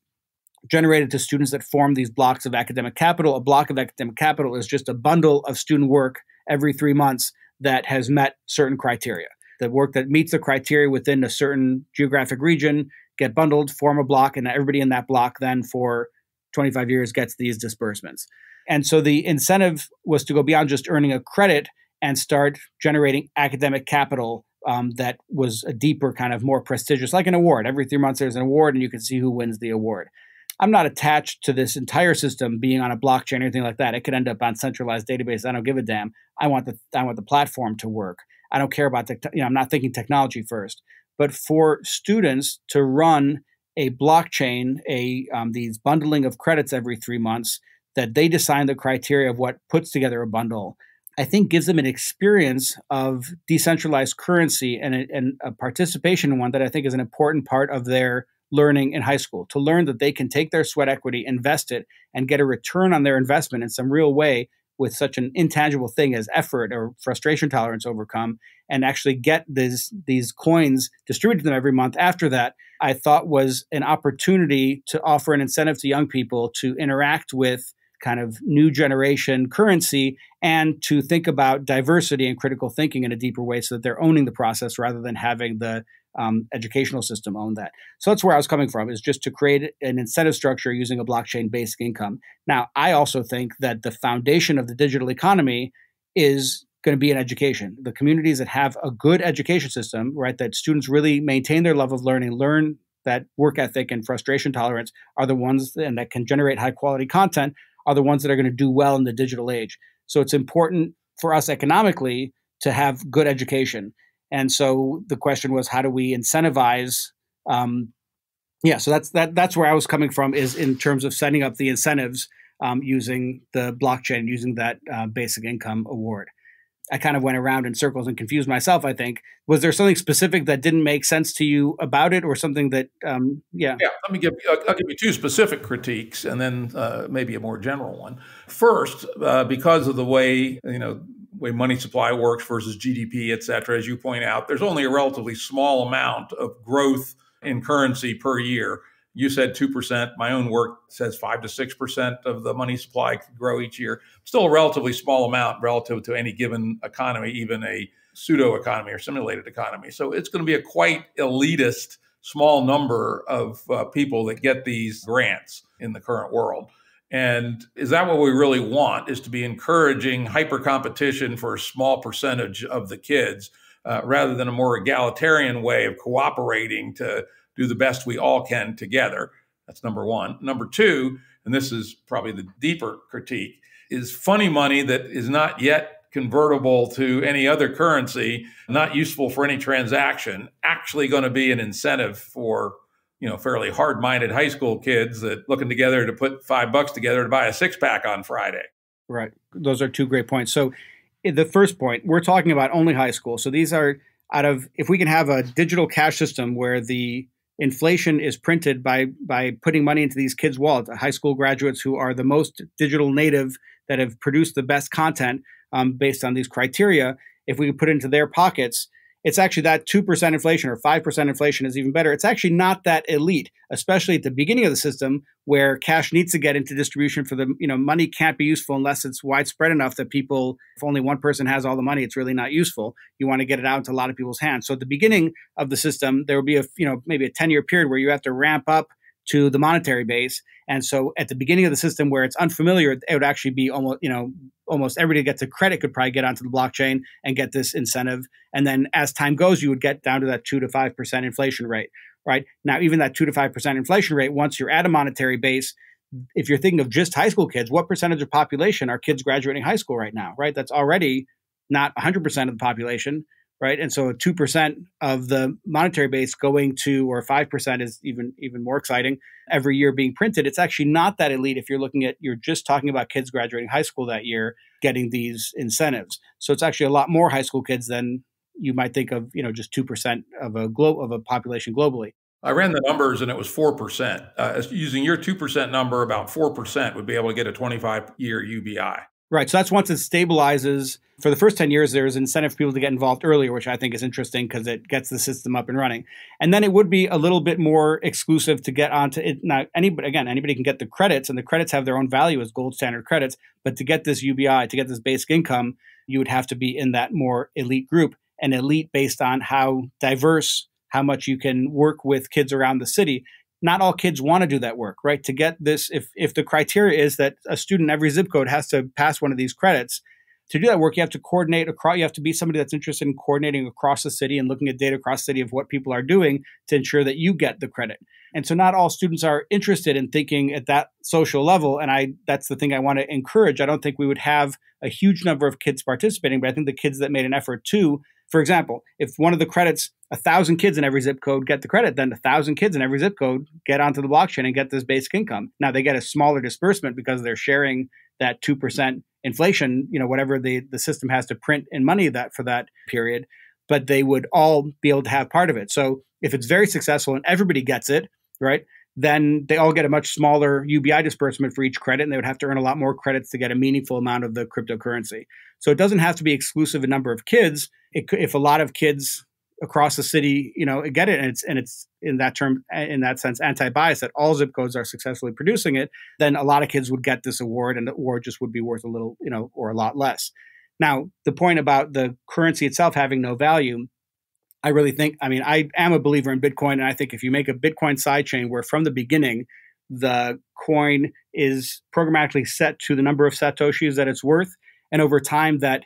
generated to students that form these blocks of academic capital. A block of academic capital is just a bundle of student work every 3 months that has met certain criteria. The work that meets the criteria within a certain geographic region get bundled, form a block, and everybody in that block then for 25 years gets these disbursements. And so the incentive was to go beyond just earning a credit and start generating academic capital that was a deeper, kind of more prestigious, like an award. Every 3 months there's an award and you can see who wins the award. I'm not attached to this entire system being on a blockchain or anything like that. It could end up on centralized database. I don't give a damn. I want the platform to work. I don't care about I'm not thinking technology first. But for students to run a blockchain, these bundling of credits every 3 months, that they design the criteria of what puts together a bundle, I think gives them an experience of decentralized currency and a participation in one that I think is an important part of their learning in high school, to learn that they can take their sweat equity, invest it, and get a return on their investment in some real way with such an intangible thing as effort or frustration tolerance overcome, and actually get these coins distributed to them every month after that, I thought was an opportunity to offer an incentive to young people to interact with kind of new generation currency and to think about diversity and critical thinking in a deeper way so that they're owning the process rather than having the educational system own that. So that's where I was coming from, is just to create an incentive structure using a blockchain basic income. Now, I also think that the foundation of the digital economy is going to be in education. The communities that have a good education system, right, that students really maintain their love of learning, learn that work ethic and frustration tolerance, are the ones and that can generate high quality content, are the ones that are going to do well in the digital age. So it's important for us economically to have good education. And so the question was, how do we incentivize? So that's where I was coming from, is in terms of setting up the incentives using the blockchain, using that basic income award. I kind of went around in circles and confused myself, I think. Was there something specific that didn't make sense to you about it, or something that, Yeah, I'll give you two specific critiques and then maybe a more general one. First, because of the way money supply works versus GDP, et cetera, as you point out, there's only a relatively small amount of growth in currency per year. You said 2%. My own work says 5 to 6% of the money supply could grow each year. Still a relatively small amount relative to any given economy, even a pseudo economy or simulated economy. So it's going to be a quite elitist, small number of people that get these grants in the current world. And is that what we really want, is to be encouraging hyper competition for a small percentage of the kids rather than a more egalitarian way of cooperating to do the best we all can together? That's number one. Number two, and this is probably the deeper critique, is funny money that is not yet convertible to any other currency, not useful for any transaction, actually going to be an incentive for fairly hard-minded high school kids that looking together to put $5 together to buy a six-pack on Friday. Right. Those are two great points. So the first point, we're talking about only high school. So these are if we can have a digital cash system where the inflation is printed by putting money into these kids' wallets, high school graduates who are the most digital native that have produced the best content based on these criteria, if we can put it into their pockets, it's actually that 2% inflation or 5% inflation is even better. It's actually not that elite, especially at the beginning of the system where cash needs to get into distribution for the, money can't be useful unless it's widespread enough that people, if only one person has all the money, it's really not useful. You want to get it out into a lot of people's hands. So at the beginning of the system, there will be maybe a 10-year period where you have to ramp up to the monetary base. And so at the beginning of the system where it's unfamiliar, it would actually be almost everybody gets a credit could probably get onto the blockchain and get this incentive. And then as time goes, you would get down to that 2 to 5% inflation rate, right? Now, even that 2 to 5% inflation rate, once you're at a monetary base, if you're thinking of just high school kids, what percentage of population are kids graduating high school right now, right? That's already not 100% of the population, right? And so 2% of the monetary base going to, or 5% is even more exciting, every year being printed. It's actually not that elite if you're just talking about kids graduating high school that year getting these incentives. So it's actually a lot more high school kids than you might think of, just 2% of a population globally. I ran the numbers and it was 4%. Using your 2% number, about 4% would be able to get a 25-year UBI. Right. So that's once it stabilizes. For the first 10 years, there's incentive for people to get involved earlier, which I think is interesting because it gets the system up and running. And then it would be a little bit more exclusive to get onto it. Now, anybody can get the credits, and the credits have their own value as gold standard credits. But to get this UBI, to get this basic income, you would have to be in that more elite group, and elite based on how diverse, how much you can work with kids around the city. Not all kids want to do that work, right? To get this, if the criteria is that a student in every zip code has to pass one of these credits, to do that work, you have to coordinate across. You have to be somebody that's interested in coordinating across the city and looking at data across the city of what people are doing to ensure that you get the credit. And so not all students are interested in thinking at that social level. And that's the thing I want to encourage. I don't think we would have a huge number of kids participating, but I think the kids that made an effort to, for example, if one of the credits, 1,000 kids in every zip code get the credit, then 1,000 kids in every zip code get onto the blockchain and get this basic income. Now they get a smaller disbursement because they're sharing that 2% inflation, whatever the system has to print in money that for that period, but they would all be able to have part of it. So if it's very successful and everybody gets it, right, then they all get a much smaller UBI disbursement for each credit, and they would have to earn a lot more credits to get a meaningful amount of the cryptocurrency. So it doesn't have to be exclusive a number of kids. If a lot of kids across the city, get it, and it's in that sense, anti-bias that all zip codes are successfully producing it, then a lot of kids would get this award, and the award just would be worth a little, or a lot less. Now, the point about the currency itself having no value, I really think, I am a believer in Bitcoin, and I think if you make a Bitcoin sidechain where from the beginning, the coin is programmatically set to the number of Satoshis that it's worth, and over time that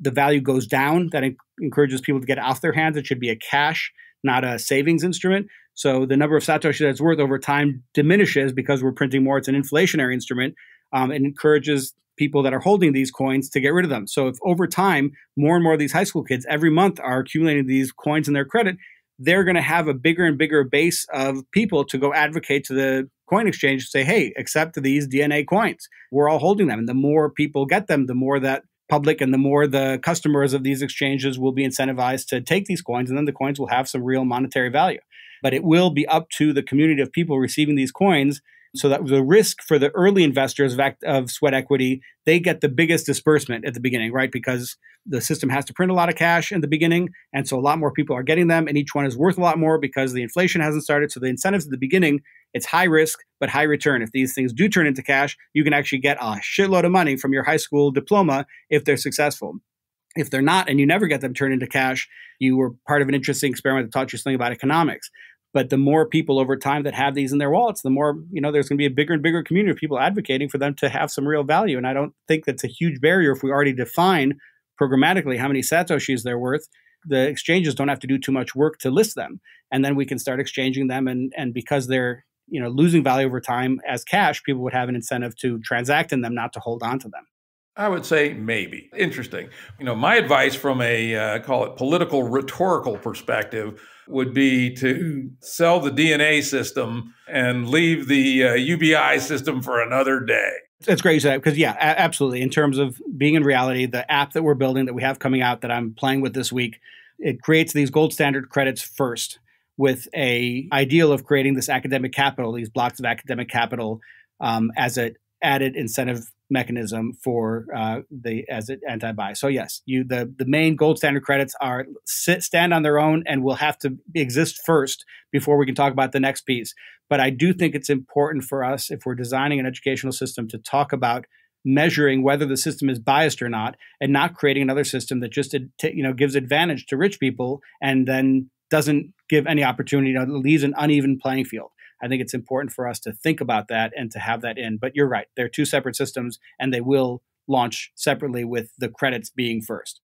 the value goes down, that encourages people to get off their hands. It should be a cash, not a savings instrument. So the number of Satoshis that it's worth over time diminishes because we're printing more. It's an inflationary instrument. It encourages people that are holding these coins to get rid of them. So if over time, more and more of these high school kids every month are accumulating these coins in their credit, they're going to have a bigger and bigger base of people to go advocate to the coin exchange to say, hey, accept these DNA coins. We're all holding them. And the more people get them, the more that public and the more the customers of these exchanges will be incentivized to take these coins, and then the coins will have some real monetary value. But it will be up to the community of people receiving these coins, so that the risk for the early investors of sweat equity, they get the biggest disbursement at the beginning, right? Because the system has to print a lot of cash in the beginning, and so a lot more people are getting them, and each one is worth a lot more because the inflation hasn't started. So the incentives at the beginning, it's high risk, but high return. If these things do turn into cash, you can actually get a shitload of money from your high school diploma if they're successful. If they're not, and you never get them turned into cash, you were part of an interesting experiment that taught you something about economics. But the more people over time that have these in their wallets, the more, there's going to be a bigger and bigger community of people advocating for them to have some real value. And I don't think that's a huge barrier if we already define programmatically how many Satoshis they're worth. The exchanges don't have to do too much work to list them. And then we can start exchanging them. And because they're, losing value over time as cash, people would have an incentive to transact in them, not to hold on to them. I would say maybe. Interesting. My advice from a, call it political rhetorical perspective would be to sell the DNA system and leave the UBI system for another day. That's great you said that, because absolutely. In terms of being in reality, the app that we're building that we have coming out that I'm playing with this week, it creates these gold standard credits first with a ideal of creating this academic capital, these blocks of academic capital as an added incentive mechanism for as an anti-bias. So yes, the main gold standard credits stand on their own and will have to exist first before we can talk about the next piece. But I do think it's important for us, if we're designing an educational system, to talk about measuring whether the system is biased or not, and not creating another system that just gives advantage to rich people and then doesn't give any opportunity, leaves an uneven playing field. I think it's important for us to think about that and to have that in. But you're right. They're two separate systems, and they will launch separately with the credits being first.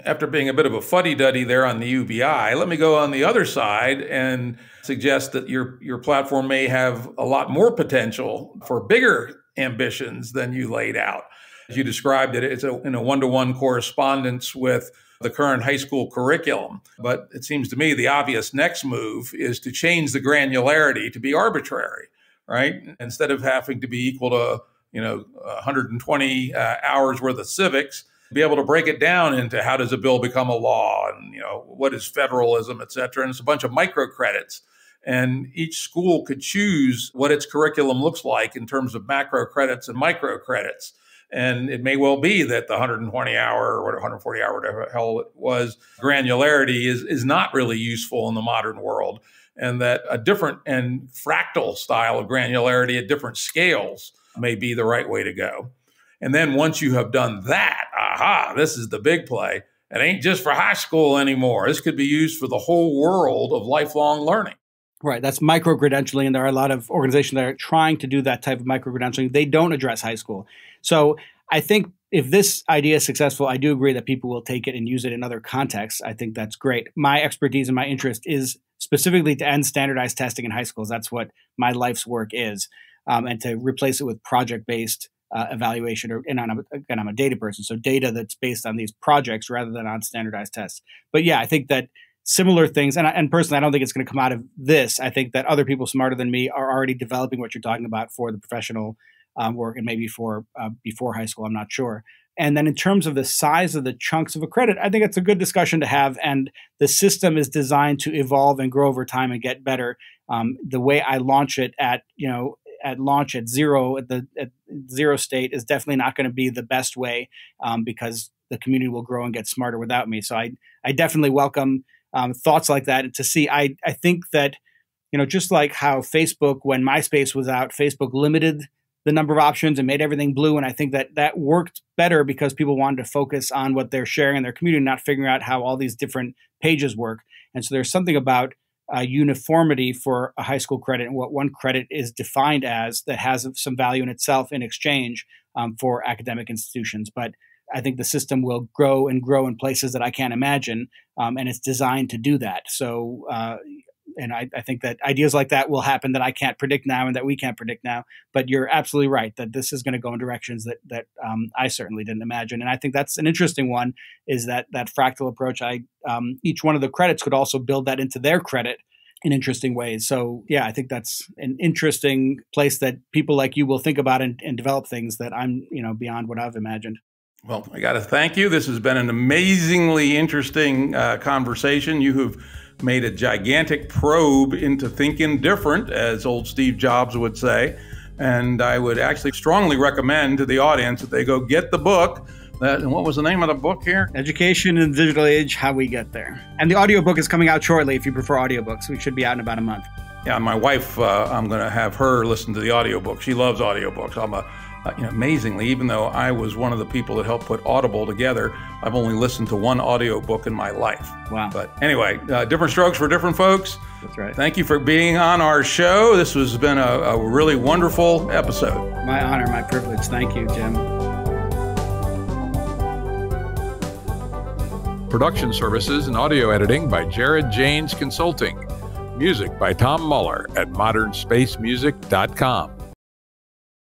After being a bit of a fuddy-duddy there on the UBI, let me go on the other side and suggest that your platform may have a lot more potential for bigger ambitions than you laid out. As you described it, it's in a one-to-one correspondence with the current high school curriculum. But it seems to me the obvious next move is to change the granularity to be arbitrary, right? Instead of having to be equal to, 120 hours worth of civics, be able to break it down into how does a bill become a law and, what is federalism, et cetera. And it's a bunch of microcredits. And each school could choose what its curriculum looks like in terms of macro credits and micro credits. And it may well be that the 120 hour or 140 hour, whatever the hell it was, granularity is not really useful in the modern world. And that a different and fractal style of granularity at different scales may be the right way to go. And then once you have done that, this is the big play. It ain't just for high school anymore. This could be used for the whole world of lifelong learning. Right. That's micro-credentialing. And there are a lot of organizations that are trying to do that type of micro-credentialing. They don't address high school. So I think if this idea is successful, I do agree that people will take it and use it in other contexts. I think that's great. My expertise and my interest is specifically to end standardized testing in high schools. That's what my life's work is. And to replace it with project-based evaluation. And I'm a data person. So data that's based on these projects rather than on standardized tests. But yeah, I think that similar things, and personally, I don't think it's going to come out of this. I think that other people smarter than me are already developing what you're talking about for the professional work and maybe for before high school. I'm not sure. And then in terms of the size of the chunks of a credit, I think it's a good discussion to have. And the system is designed to evolve and grow over time and get better. The way I launch it at zero state is definitely not going to be the best way because the community will grow and get smarter without me. So I definitely welcome thoughts like that. And to see, I think that, just like how Facebook, when MySpace was out, Facebook limited the number of options and made everything blue. And I think that worked better because people wanted to focus on what they're sharing in their community, not figuring out how all these different pages work. And so there's something about uniformity for a high school credit and what one credit is defined as that has some value in itself in exchange for academic institutions. But I think the system will grow and grow in places that I can't imagine, and it's designed to do that. So, and I think that ideas like that will happen that I can't predict now and that we can't predict now. But you're absolutely right that this is going to go in directions that I certainly didn't imagine. And I think that's an interesting one, is that fractal approach. Each one of the credits could also build that into their credit in interesting ways. So yeah, I think that's an interesting place that people like you will think about and develop things that I'm, beyond what I've imagined. Well, I got to thank you. This has been an amazingly interesting conversation. You have made a gigantic probe into thinking different, as old Steve Jobs would say. And I would actually strongly recommend to the audience that they go get the book. And what was the name of the book here? Education in the Digital Age, How We Get There. And the audiobook is coming out shortly if you prefer audiobooks. We should be out in about a month. Yeah, my wife, I'm going to have her listen to the audiobook. She loves audiobooks. Amazingly, even though I was one of the people that helped put Audible together, I've only listened to one audiobook in my life. Wow. But anyway, different strokes for different folks. That's right. Thank you for being on our show. This has been a really wonderful episode. My honor, my privilege. Thank you, Jim. Production services and audio editing by Jared Janes Consulting. Music by Tom Muller at modernspacemusic.com.